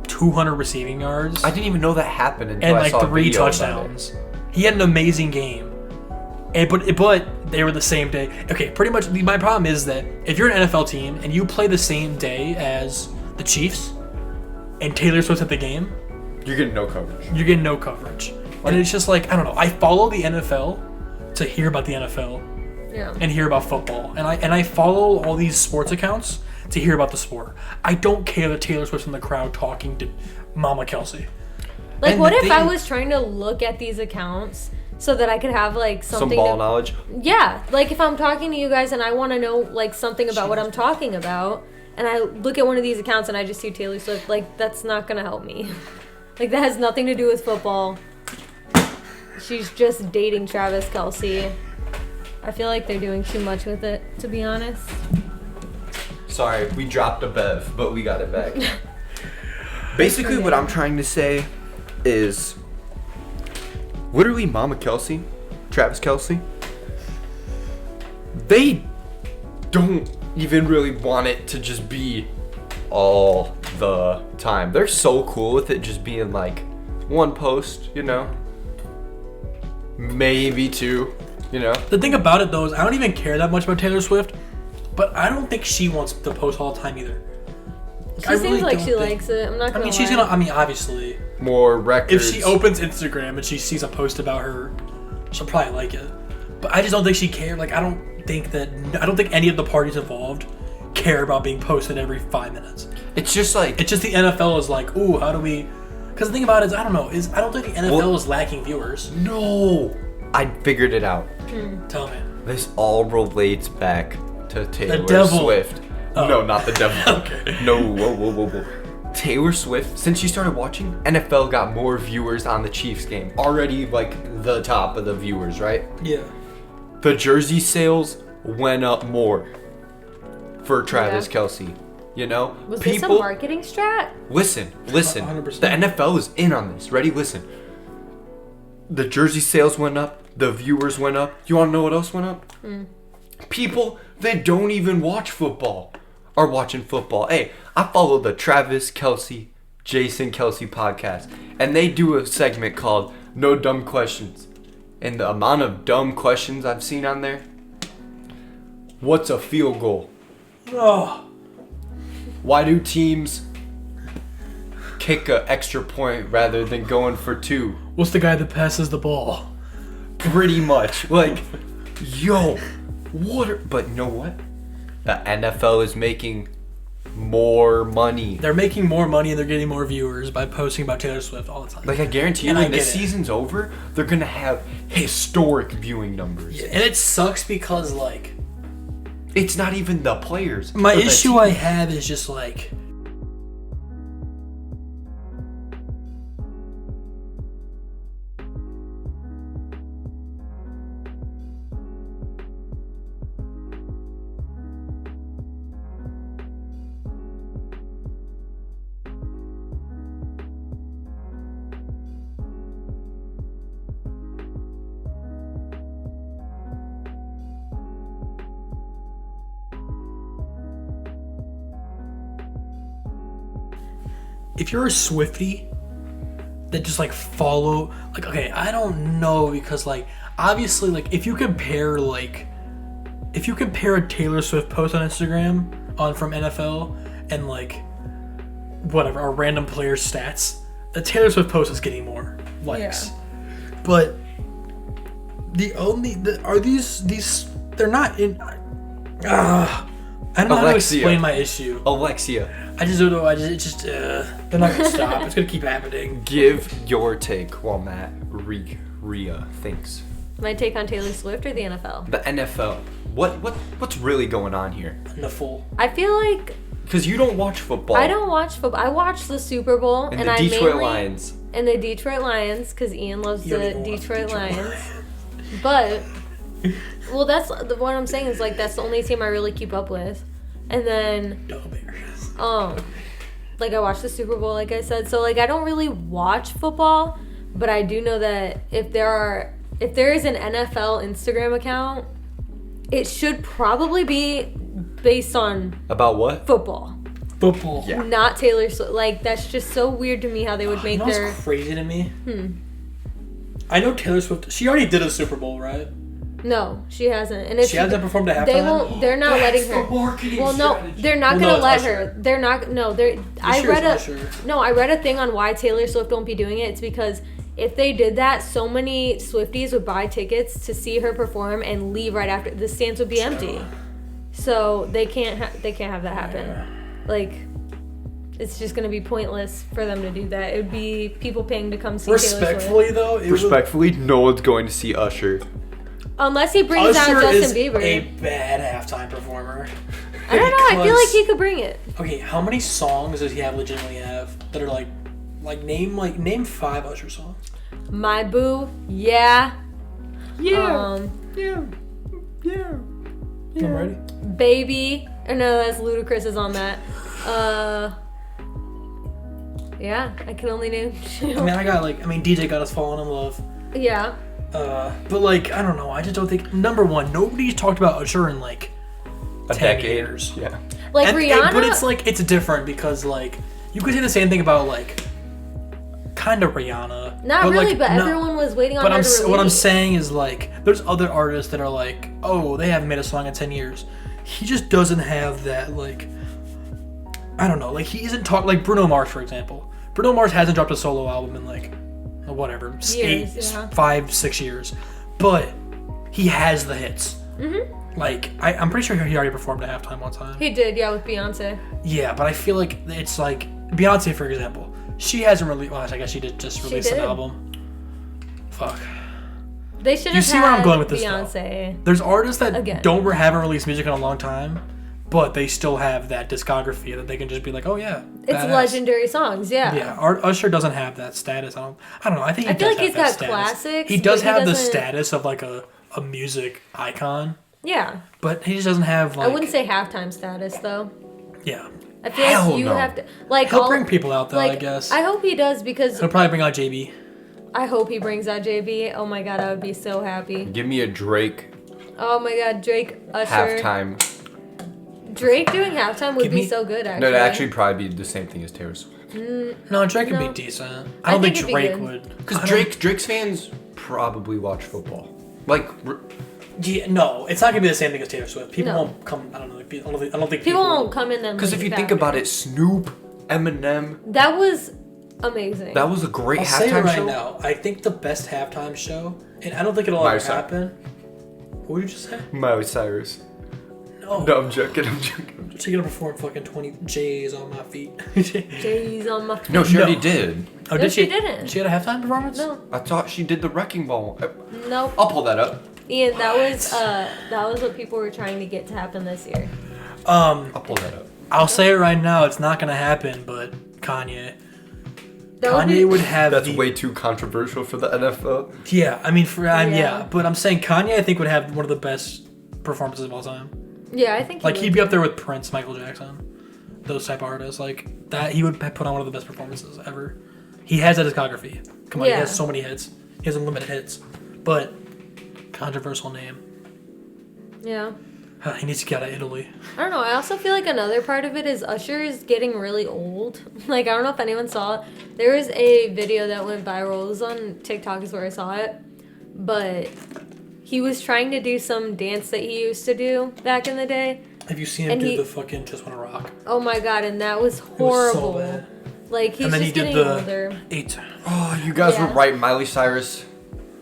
200 receiving yards I didn't even know that happened until and I like saw a 3 video about touchdowns. He had an amazing game. And but they were the same day. Okay, pretty much my problem is that if you're an NFL team and you play the same day as the Chiefs and Taylor Swift's at the game, it. You're getting no coverage. you're getting no coverage. And it's just like, I don't know. I follow the NFL to hear about the NFL Yeah. and hear about football. And I follow all these sports accounts to hear about the sport. I don't care that Taylor Swift's in the crowd talking to Mama Kelsey. Like, And what the if I thing- was trying to look at these accounts so that I could have like Some something ball to, knowledge. yeah, like if I'm talking to you guys and I want to know like something about what I'm talking about, and I look at one of these accounts and I just see Taylor Swift, like that's not gonna help me. Like that has nothing to do with football. She's just dating Travis Kelce. I feel like they're doing too much with it, to be honest. Sorry, we dropped a bev, but we got it back. Basically, what I'm trying to say is literally Mama Kelsey, Travis Kelsey, they don't even really want it to just be all the time. They're so cool with it just being like one post, you know? Maybe two, you know? The thing about it though is I don't even care that much about Taylor Swift, but I don't think she wants to post all the time either. She I really seems like don't she think- likes it. I'm not I gonna mean, she's lie. gonna. I mean, obviously, More if records. she opens Instagram and she sees a post about her, she'll probably like it. But I just don't think she cares. Like, I don't think any of the parties involved care about being posted every 5 minutes. It's just like, It's just the NFL is like, ooh, how do we? Because the thing about it is, I don't know. I don't think the NFL Well- is lacking viewers. no! I figured it out. Tell me. This all relates back to Taylor devil. Swift. Oh. No, not the devil. Okay. No, whoa. Taylor Swift, since she started watching, NFL got more viewers on the Chiefs game. Already like the top of the viewers, right? Yeah. The jersey sales went up more for Travis Yeah. Kelsey. You know? Was this a marketing strat? Listen. 100%. The NFL is in on this. Ready? Listen. The jersey sales went up. The viewers went up. You want to know what else went up? People that don't even watch football are watching football. Hey, I follow the Travis Kelsey, Jason Kelsey podcast, and they do a segment called No Dumb Questions. And the amount of dumb questions I've seen on there. What's a field goal? Oh. Why do teams kick an extra point rather than going for two? What's the guy that passes the ball? Pretty much. Like, yo, but you know what? The NFL is making more money. They're making more money and they're getting more viewers by posting about Taylor Swift all the time. Like, I guarantee you, And I when this get it. season's over, they're gonna have historic viewing numbers. And it sucks because, like, It's not even the players. my or the issue team. I have is just like, if you're a Swiftie that just like follow, like, okay, I don't know, because like obviously like if you compare a Taylor Swift post on Instagram from NFL and like whatever a random player's stats, the Taylor Swift post is getting more likes. Yeah. But they're not in. I don't know how to explain my issue. Alexia. I just don't know. They're not gonna stop. It's gonna keep happening. Give your take while Matt Rhea thinks. My take on Taylor Swift or the NFL? The NFL. What's really going on here? I feel like. Because you don't watch football. I don't watch football. I watch the Super Bowl and the Detroit Lions. And the Detroit Lions, because Ian loves the Detroit Lions. But, well, that's what I'm saying is like that's the only team I really keep up with. And then, like I watch the Super Bowl, like I said. So like I don't really watch football, but I do know that if there is an NFL Instagram account, it should probably be based on about football. Yeah. Not Taylor Swift. Like that's just so weird to me how they would make their. What's crazy to me? I know Taylor Swift. She already did a Super Bowl, right? No, she hasn't. And if she hasn't performed at halftime. They're not letting her. Well, no, they're not gonna let her. They're not. No, they're. I read a thing on why Taylor Swift won't be doing it. It's because if they did that, so many Swifties would buy tickets to see her perform and leave right after. The stands would be empty. So they can't have that happen. Like, it's just gonna be pointless for them to do that. It would be people paying to come see Respectfully, Taylor Swift. Respectfully, no one's going to see Usher. Unless he brings out Justin Bieber. A bad halftime performer. I don't know. I feel like he could bring it. Okay, how many songs does he legitimately have that are name 5 Usher songs? My Boo, yeah. Yeah. I'm ready. Baby. No, that's Ludacris is on that. Yeah, I can only name 2. DJ got us falling in love. Yeah. But I don't know. I just don't think. Number one, nobody's talked about Usher in a 10 years. Yeah. Rihanna. But it's different because you could say the same thing about kind of Rihanna. Not really, but everyone was waiting on her to release. What I'm saying is there's other artists that are oh, they haven't made a song in 10 years. He just doesn't have that I don't know. He isn't talking Bruno Mars, for example. Bruno Mars hasn't dropped a solo album in whatever, 5, 6 years, but he has the hits. Mm-hmm. I'm pretty sure he already performed at halftime one time. He did, yeah, with Beyonce. Yeah, but I feel like it's Beyonce, for example. She hasn't really. Well, I guess she did just release an album. Fuck. They should have. You see where I'm going with this? Beyonce. Though. There's artists that haven't released music in a long time, but they still have that discography that they can just be oh yeah, it's badass. Legendary songs, yeah. Yeah, Usher doesn't have that status. I don't know. I think feel like he's got classics. He does have the status of a music icon. Yeah. But he just doesn't have I wouldn't say halftime status though. Yeah. I feel like you have to he'll bring people out though, I guess. I hope he does because he'll probably bring out JB. I hope he brings out JB. Oh my god, I would be so happy. Give me a Drake. Oh my god, Drake, Usher. Halftime. Drake doing halftime would be so good, actually. No, it'd actually probably be the same thing as Taylor Swift. No, Drake would be decent. I don't think Drake would. Because Drake's fans probably watch football. Yeah, no, it's not gonna be the same thing as Taylor Swift. People won't come. I don't know. I don't think people won't come in then. Because if you think about it, Snoop, Eminem. That was amazing. That was a great halftime show. I'll say it right now. I think the best halftime show, and I don't think it'll ever happen. What did you just say? Miley Cyrus. No, I'm joking. She's gonna perform fucking 20 J's on my feet. J's on my feet. No, she already did. Oh, no, she didn't. She had a halftime performance? No. I thought she did the Wrecking Ball. Nope. I'll pull that up. Ian, that was what people were trying to get to happen this year. I'll pull that up. I'll say it right now. It's not gonna happen, but Kanye would have. That's way too controversial for the NFL. Yeah, I mean, but I'm saying Kanye, I think, would have one of the best performances of all time. Yeah, I think he'd be up there with Prince, Michael Jackson, those type of artists. That he would put on one of the best performances ever. He has a discography. Come on, he has so many hits. He has unlimited hits, but controversial name. Yeah. He needs to get out of Italy. I don't know. I also feel like another part of it is Usher is getting really old. Like, I don't know if anyone saw it. There was a video that went viral. It was on TikTok is where I saw it. But he was trying to do some dance that he used to do back in the day. Have you seen him do the fucking Just Wanna Rock? Oh my god, and that was horrible. It was so bad. Like, he's and then just he did getting the older. 8. Oh, you guys Yeah. were right. Miley Cyrus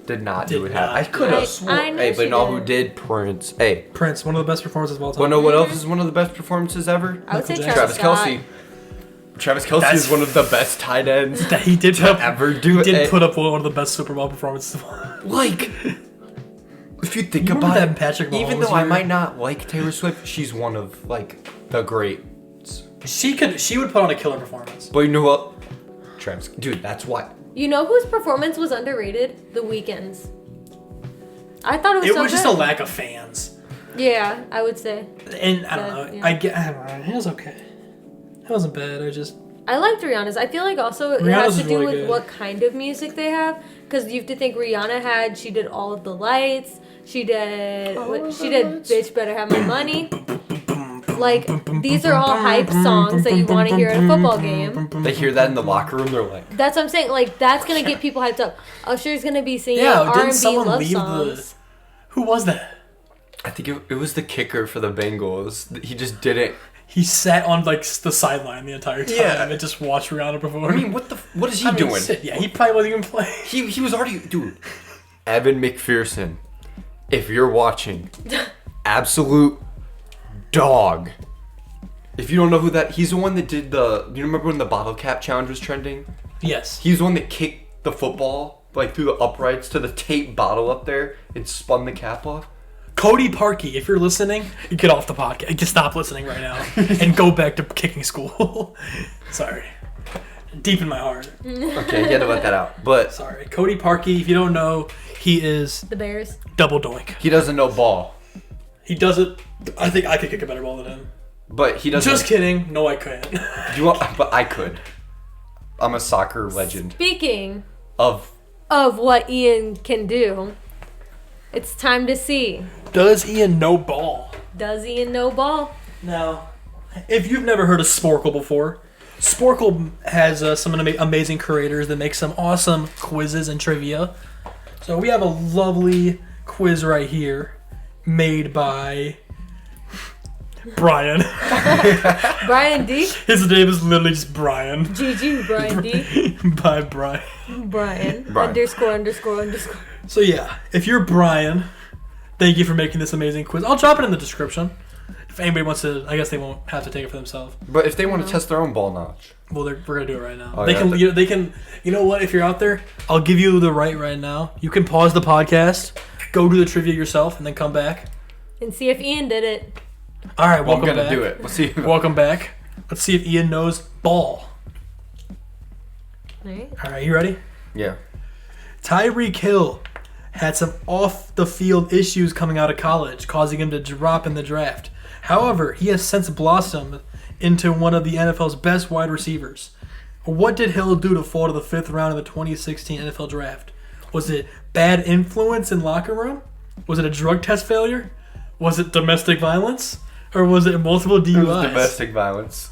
did not do it. I could have sworn. I know Hey, but she no, did. who did? Prince. Hey. Prince, one of the best performances of all time. Wanna know what else is one of the best performances ever? I would say Michael Travis Travis Scott. Kelce. Travis Kelce is one of the best tight ends That he did to ever do it. He did put up one of the best Super Bowl performances. Like, if you think You about remember it, that Patrick Mahomes even though I year? might not like Taylor Swift, she's one of like the greats. She would put on a killer performance. But you know what? Travis, dude, that's why. You know whose performance was underrated? The Weeknd's. I thought it was It so was just good. a lack of fans. Yeah, I would say. And I don't know. Yeah. I don't know. It was okay. It wasn't bad. I liked Rihanna's. I feel like also it Rihanna's has to is do really with good. what kind of music they have. Because you have to think she did All of the Lights. She did, Bitch Better Have My Money. Like, these are all hype songs that you want to hear at a football game. They hear that in the locker room, they're like, That's what I'm saying. Like, that's going to get people hyped up. Usher's going to be singing Yeah, didn't R&B someone love leave songs. Who was that? I think it was the kicker for the Bengals. He just didn't. He sat on like the sideline the entire time Yeah. and just watched Rihanna perform. I mean, what is he doing? Yeah, he probably wasn't even playing. He was already, dude. Evan McPherson, if you're watching, absolute dog. If you don't know who that, he's the one that did do you remember when the bottle cap challenge was trending? Yes. He's the one that kicked the football like through the uprights to the tape bottle up there and spun the cap off. Cody Parkey, if you're listening, get off the podcast. Just stop listening right now and go back to kicking school. Sorry. Deep in my heart. Okay, you had to let that out. But Sorry. Cody Parkey, if you don't know, he is The Bears. double doink. he doesn't know ball. He does it. I think I could kick a better ball than him. But he doesn't. Just kidding. No, I couldn't. But I could. I'm a soccer legend. Speaking Of what Ian can do, it's time to see. Does Ian know ball? Does Ian know ball? Now, if you've never heard of Sporcle before, Sporcle has some amazing creators that make some awesome quizzes and trivia. So we have a lovely quiz right here made by Brian. Brian D. His name is literally just Brian. GG, Brian D. By Brian. Brian. Brian. ____. So yeah, if you're Brian, thank you for making this amazing quiz. I'll drop it in the description. If anybody wants to, I guess they won't have to take it for themselves. But if they want to test their own ball knowledge. Well, we're gonna do it right now. Oh, they yeah, can. They can. You know what? If you're out there, I'll give you the right now. You can pause the podcast, go do the trivia yourself, and then come back. And see if Ian did it. All right, Well, I'm welcome gonna back. do it. We'll see. Welcome back. Let's see if Ian knows ball. Alright. All right, you ready? Yeah. Tyreek Hill had some off-the-field issues coming out of college, causing him to drop in the draft. However, he has since blossomed into one of the NFL's best wide receivers. What did Hill do to fall to the 5th round of the 2016 NFL Draft? Was it bad influence in locker room? Was it a drug test failure? Was it domestic violence? Or was it multiple DUIs? It was domestic violence.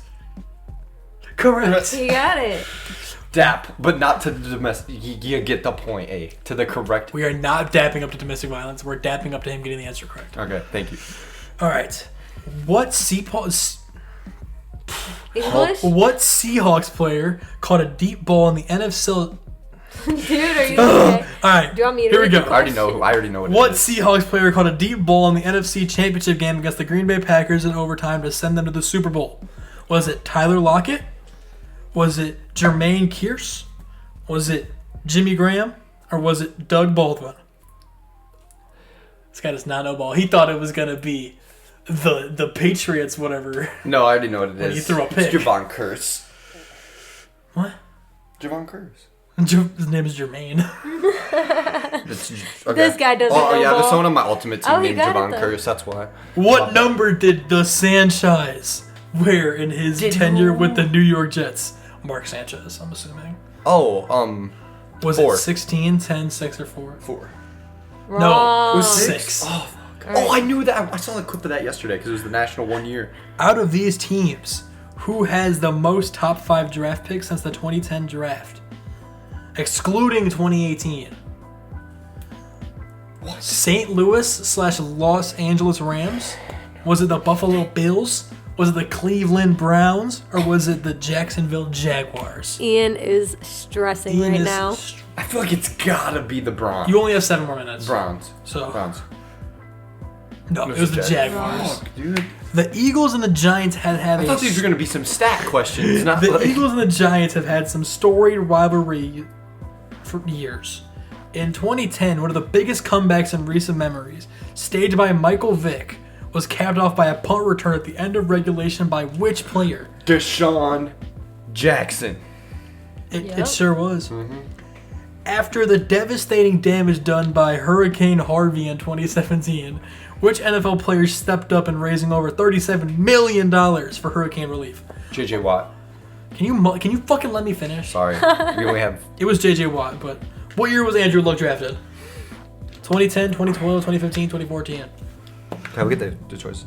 Correct. You got it. Dap, but not to the domestic. You get the point, A. To the correct. We are not dapping up to domestic violence. We're dapping up to him getting the answer correct. Okay, thank you. All right. What Seahawks player caught a deep ball in the NFC? Dude, are you okay? All right. Do you want me to Here we read go. the I already know what What it is. Seahawks player caught a deep ball in the NFC Championship game against the Green Bay Packers in overtime to send them to the Super Bowl? Was it Tyler Lockett? Was it Jermaine Kearse? Was it Jimmy Graham? Or was it Doug Baldwin? This guy does not know ball. He thought it was going to be the Patriots, whatever. No, I already know what it is. When you threw a pick. It's Javon Curse. What? Javon Curse. His name is Jermaine. Okay. This guy doesn't Oh know yeah, there's ball. someone on my ultimate team Oh, he named got it, Javon though. Curse. That's why. What number did the Sanchez wear in his tenure with the New York Jets? Mark Sanchez, I'm assuming. Oh, Was 4. it 16, 10, 6, or 4? 4. No, it Wrong. was 6. Oh, All right. Oh, I knew that. I saw the clip of that yesterday because it was the national 1 year. Out of these teams, who has the most top 5 draft picks since the 2010 draft? Excluding 2018. What? St. Louis / Los Angeles Rams? Was it the Buffalo Bills? Was it the Cleveland Browns? Or was it the Jacksonville Jaguars? Ian is stressing Ian right is now. I feel like it's gotta be the Browns. You only have 7 more minutes. Browns. So Browns. no, it was the Jaguars. Fuck, dude. The Eagles and the Giants had I thought these were gonna be some stat questions. Not the like... Eagles and the Giants have had some storied rivalry for years. In 2010, one of the biggest comebacks in recent memories, staged by Michael Vick, was capped off by a punt return at the end of regulation by which player? Deshaun Jackson. It sure was. After the devastating damage done by Hurricane Harvey in 2017, which NFL players stepped up in raising over $37 million for hurricane relief? J.J. Watt. Can you fucking let me finish? Sorry. We only have... It was J.J. Watt, but what year was Andrew Luck drafted? 2010, 2012, 2015, 2014. Okay, we'll get the choices.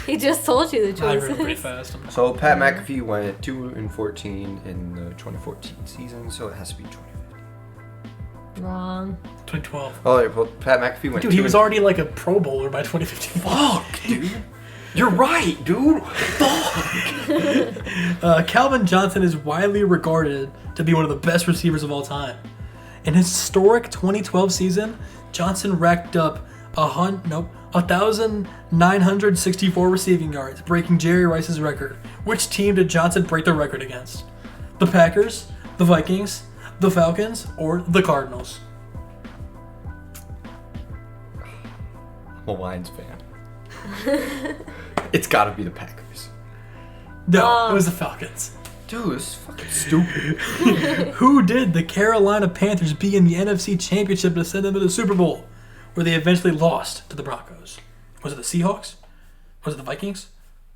He just told you the I read pretty choices. fast. So Pat McAfee went 2-14 in the 2014 season, so it has to be 2015. Wrong. 2012. Oh, well, Pat McAfee went. Dude, he was already like a Pro Bowler by 2015. Fuck, dude. You're right, dude. Calvin Johnson is widely regarded to be one of the best receivers of all time. In his historic 2012 season, Johnson racked up 1,964 receiving yards, breaking Jerry Rice's record. Which team did Johnson break the record against? The Packers, the Vikings, the Falcons, or the Cardinals? I'm a Lions fan. It's gotta be the Packers. No, it was the Falcons. Dude, this is fucking stupid. Who did the Carolina Panthers beat in the NFC Championship to send them to the Super Bowl, where they eventually lost to the Broncos? Was it the Seahawks? Was it the Vikings?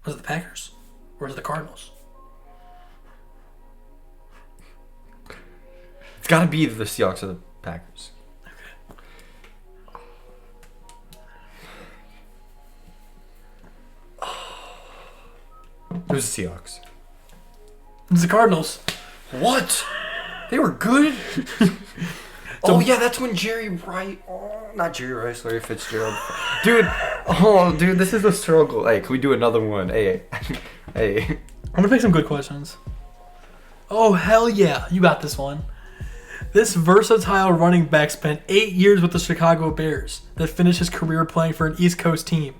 Was it the Packers? Or was it the Cardinals? It's gotta be the Seahawks or the Packers. It was the Seahawks. It was the Cardinals. What? They were good? Oh, yeah, that's when Jerry Rice... Oh, not Jerry Rice, Larry Fitzgerald. Dude, this is a struggle. Hey, can we do another one? Hey. I'm gonna pick some good questions. Oh, hell yeah. You got this one. This versatile running back spent 8 years with the Chicago Bears that finished his career playing for an East Coast team.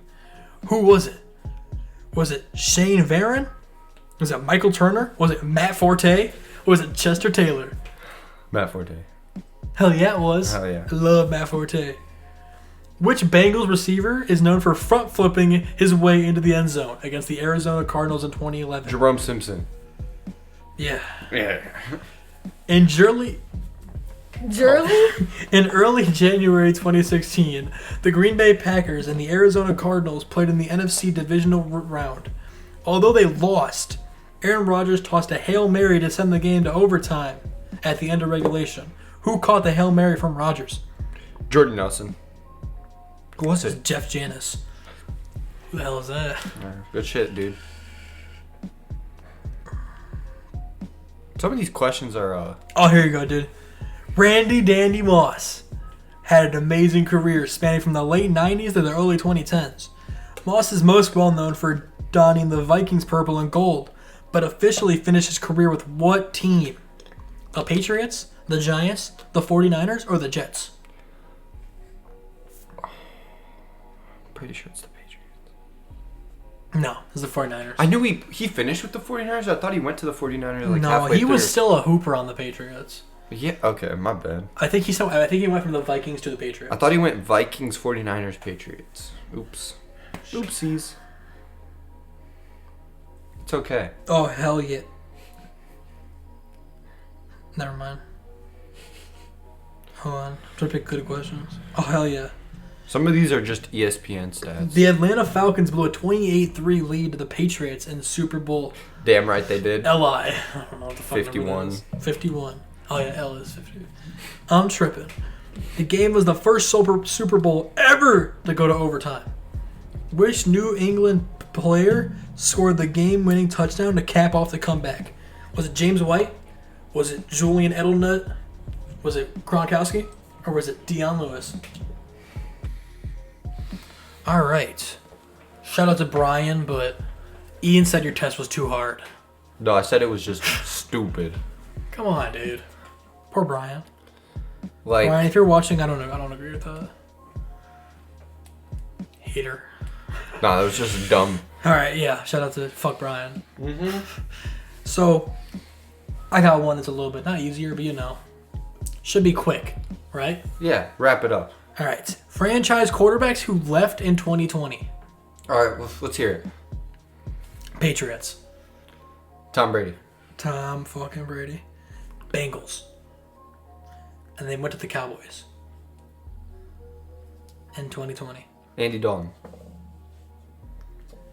Who was it? Was it Shane Verron? Was it Michael Turner? Was it Matt Forte? Or was it Chester Taylor? Matt Forte. Hell yeah, it was. Hell yeah. I love Matt Forte. Which Bengals receiver is known for front flipping his way into the end zone against the Arizona Cardinals in 2011? Jerome Simpson. Yeah. Yeah. In early January 2016, the Green Bay Packers and the Arizona Cardinals played in the NFC divisional round. Although they lost, Aaron Rodgers tossed a Hail Mary to send the game to overtime at the end of regulation. Who caught the Hail Mary from Rodgers? Jordan Nelson. Who was it? Jeff Janis. Who the hell is that? Good shit, dude. Some of these questions are... Oh, here you go, dude. Randy Dandy Moss had an amazing career spanning from the late 90s to the early 2010s. Moss is most well known for donning the Vikings purple and gold, but officially finished his career with what team? The Patriots, the Giants, the 49ers, or the Jets? Pretty sure it's the Patriots. No, it's the 49ers. I knew he finished with the 49ers. I thought he went to the 49ers like no, halfway he through. was still a hooper on the Patriots. Yeah, okay, my bad. I think he went from the Vikings to the Patriots. I thought he went Vikings, 49ers, Patriots. Oops. Oopsies. It's okay. Oh, hell yeah. Never mind. Hold on. I'm trying to pick good questions. Oh, hell yeah. Some of these are just ESPN stats. The Atlanta Falcons blew a 28-3 lead to the Patriots in the Super Bowl. Damn right they did. LI. I don't know what the fuck 51. number that is. 51. Oh yeah, L is 50. I'm tripping. The game was the first Super Bowl ever to go to overtime. Which New England player scored the game-winning touchdown to cap off the comeback? Was it James White? Was it Julian Edelman? Was it Gronkowski? Or was it Deion Lewis? All right. Shout out to Brian, but Ian said your test was too hard. No, I said it was just stupid. Come on, dude. Poor Brian. Like, Brian, if you're watching, I don't agree with that. Hater. nah, that was just dumb. All right, yeah. Shout out to fuck Brian. So, I got one that's a little bit not easier, but should be quick, right? Yeah, wrap it up. All right. Franchise quarterbacks who left in 2020. All right, let's hear it. Patriots. Tom Brady. Tom fucking Brady. Bengals. And they went to the Cowboys in 2020. Andy Dalton.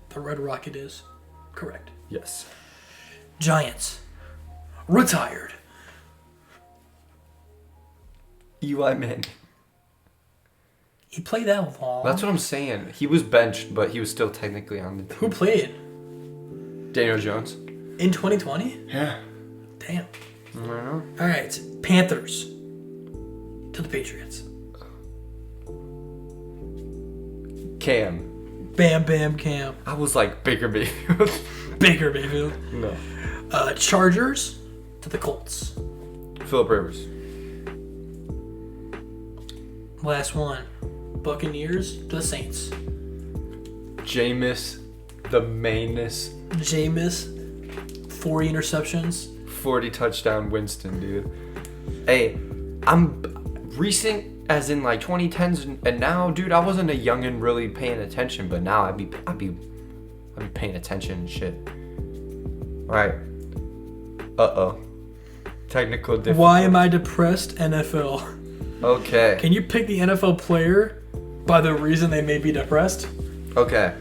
The Red Rocket is correct. Yes. Giants. Retired. Eli Manning. He played that long. That's what I'm saying. He was benched, but he was still technically on the team. Who played? Daniel Jones. In 2020? Yeah. Damn. I don't know. All right. Panthers. To the Patriots. Cam. Bam Cam. I was like Baker Mayfield. Baker Mayfield. No. Chargers. To the Colts. Phillip Rivers. Last one. Buccaneers to the Saints. Jameis, the mainness. Jameis, 40 interceptions. 40 touchdown Winston, dude. Hey, I'm recent as in like 2010s and now, dude, I wasn't a youngin' really paying attention, but now I'd be paying attention and shit. Alright. Technical difficulty. Why am I depressed, NFL? Okay. Can you pick the NFL player by the reason they may be depressed? Okay.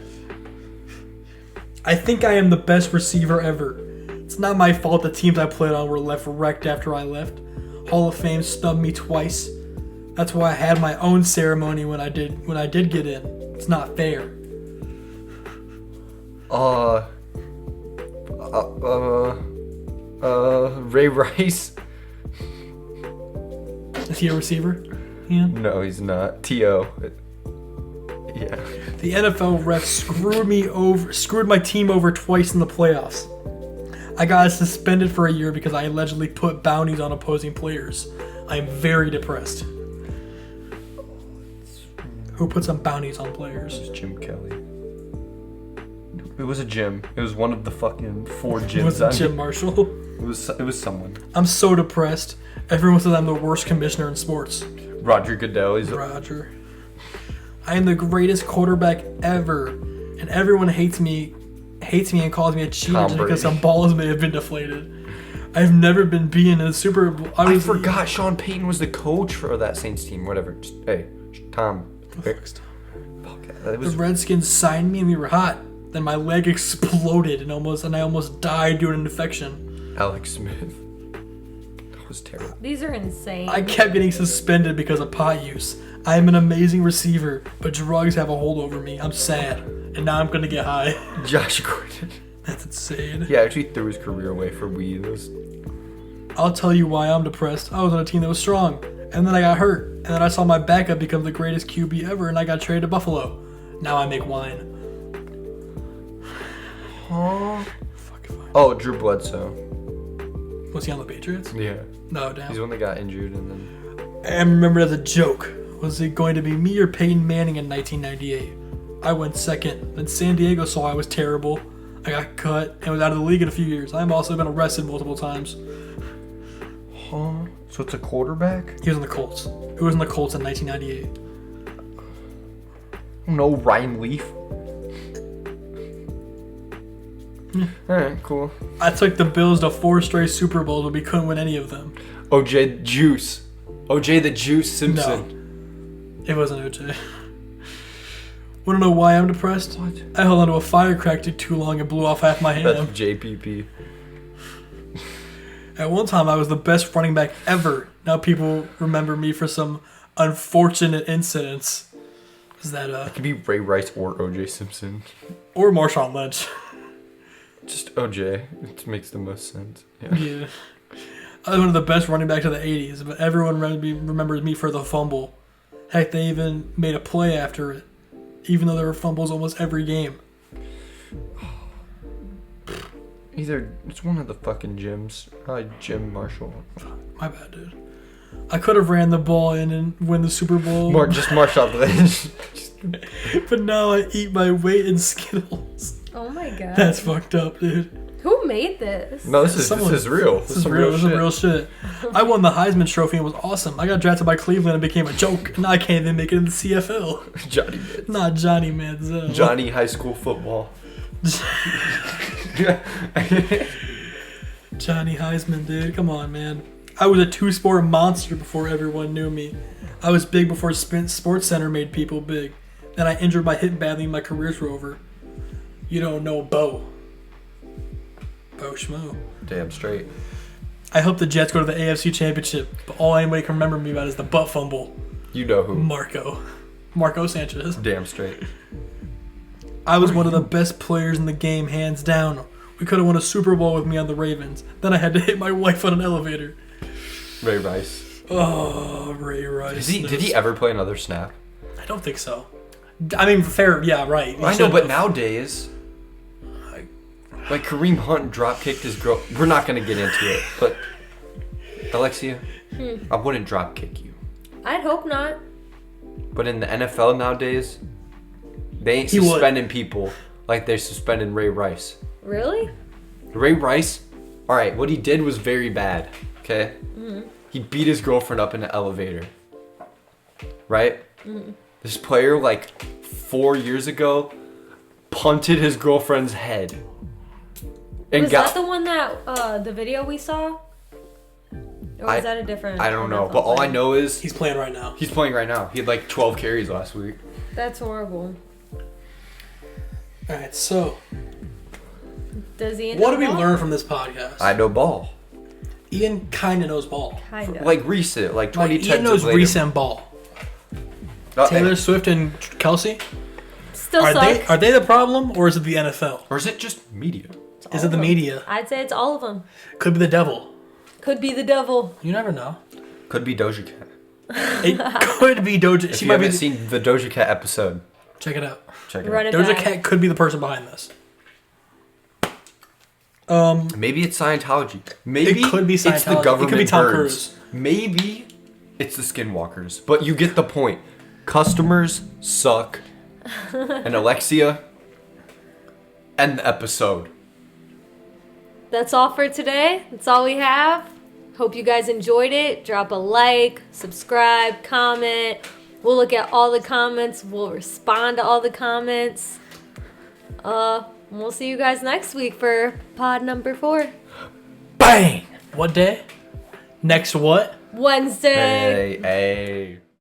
I think I am the best receiver ever. It's not my fault the teams I played on were left wrecked after I left. Hall of Fame snubbed me twice. That's why I had my own ceremony when I did get in. It's not fair. Ray Rice. Is he a receiver? Yeah. No, he's not. T.O. Yeah. The NFL refs screwed my team over twice in the playoffs. I got suspended for a year because I allegedly put bounties on opposing players. I am very depressed. Who put some bounties on players? It was Jim Kelly. It was a gym. It was one of the fucking 4 gyms. It was Jim Marshall. It was someone. I'm so depressed. Everyone says I'm the worst commissioner in sports. Roger Goodell. Roger. I am the greatest quarterback ever, and everyone hates me and calls me a cheater just because some balls may have been deflated. I've never been beaten in a Super Bowl. I forgot Sean Payton was the coach for that Saints team. Whatever. Just, hey, Tom. The Redskins signed me and we were hot. Then my leg exploded and I almost died due to an infection. Alex Smith. That was terrible. These are insane. I kept getting suspended because of pot use. I am an amazing receiver, but drugs have a hold over me. I'm sad, and now I'm gonna get high. Josh Gordon. That's insane. He actually threw his career away for weed. I'll tell you why I'm depressed. I was on a team that was strong, and then I got hurt, and then I saw my backup become the greatest QB ever, and I got traded to Buffalo. Now I make wine. Oh, Drew Bledsoe. Was he on the Patriots? Yeah. No, damn. He's the one that got injured and then... I remember it as a joke. Was it going to be me or Peyton Manning in 1998? I went second. Then San Diego saw I was terrible. I got cut and was out of the league in a few years. I've also been arrested multiple times. Huh? So it's a quarterback? He was in the Colts. Who was in the Colts in 1998? No, Ryan Leaf. Alright, cool. I took the Bills to 4 straight Super Bowls, but we couldn't win any of them. OJ Juice. OJ the Juice Simpson. No, it wasn't OJ. Want to know why I'm depressed? What? I held onto a firecracker too long and blew off half my hand. That's JPP. At one time, I was the best running back ever. Now people remember me for some unfortunate incidents is that It could be Ray Rice or O.J. Simpson. or Marshawn Lynch. Just O.J. It makes the most sense. Yeah. Yeah. I was one of the best running backs of the 80s, but everyone remembers me for the fumble. Heck, they even made a play after it, even though there were fumbles almost every game. Either it's one of the fucking gyms. Probably Jim Marshall. My bad, dude. I could have ran the ball in and win the Super Bowl. Just Marshawn Lynch. But now I eat my weight in Skittles. Oh my god. That's fucked up, dude. Who made this? No, this is real. This is real. This is real shit. I won the Heisman Trophy and it was awesome. I got drafted by Cleveland and became a joke. And I can't even make it in the CFL. Johnny Manziel. Not Johnny Manziel. Johnny high school football. Johnny Heisman, dude. Come on, man. I was a two-sport monster before everyone knew me. I was big before Sports Center made people big. Then I injured my hip badly and my careers were over. You don't know Bo. Bo Schmo. Damn straight. I hope the Jets go to the AFC Championship, but all anybody can remember me about is the butt fumble. You know who. Marco Sanchez. Damn straight. I was one of the best players in the game, hands down. We could have won a Super Bowl with me on the Ravens. Then I had to hit my wife on an elevator. Ray Rice. Oh, Ray Rice. Did he ever play another snap? I don't think so. I mean, fair, yeah, right. I know, but nowadays, like Kareem Hunt drop kicked his girl. We're not gonna get into it, but Alexia, I wouldn't drop kick you. I'd hope not. But in the NFL nowadays, they ain't suspending people like they're suspending Ray Rice. Really? Ray Rice, all right, what he did was very bad. Okay, he beat his girlfriend up in an elevator. Right? This player, like 4 years ago, punted his girlfriend's head. And was that the one that the video we saw? Or was that a different? I don't know, but all I know is he's playing right now. He's playing right now. He had like 12 carries last week. That's horrible. All right, so does Ian? What do we learn from this podcast? I know ball. Ian kind of knows ball. Kind of. Like recent, like 2010. Ian knows recent ball. Taylor Swift and Kelsey. Still sucks. Are they the problem, or is it the NFL? Or is it just media? Is it the media? I'd say it's all of them. Could be the devil. Could be the devil. You never know. Could be Doja Cat. It could be Doja. If you haven't seen the Doja Cat episode, check it out. Check it Run out. it Doja back. Cat could be the person behind this. Maybe it's Scientology. Maybe it could be Scientology. It's the government. It could be Tom birds. Cruise. Maybe it's the Skinwalkers. But you get the point. Customers suck. And Alexia, end the episode. That's all for today. That's all we have. Hope you guys enjoyed it. Drop a like, subscribe, comment. We'll look at all the comments. We'll respond to all the comments. We'll see you guys next week for pod number 4. Bang! What day? Next what? Wednesday. Hey.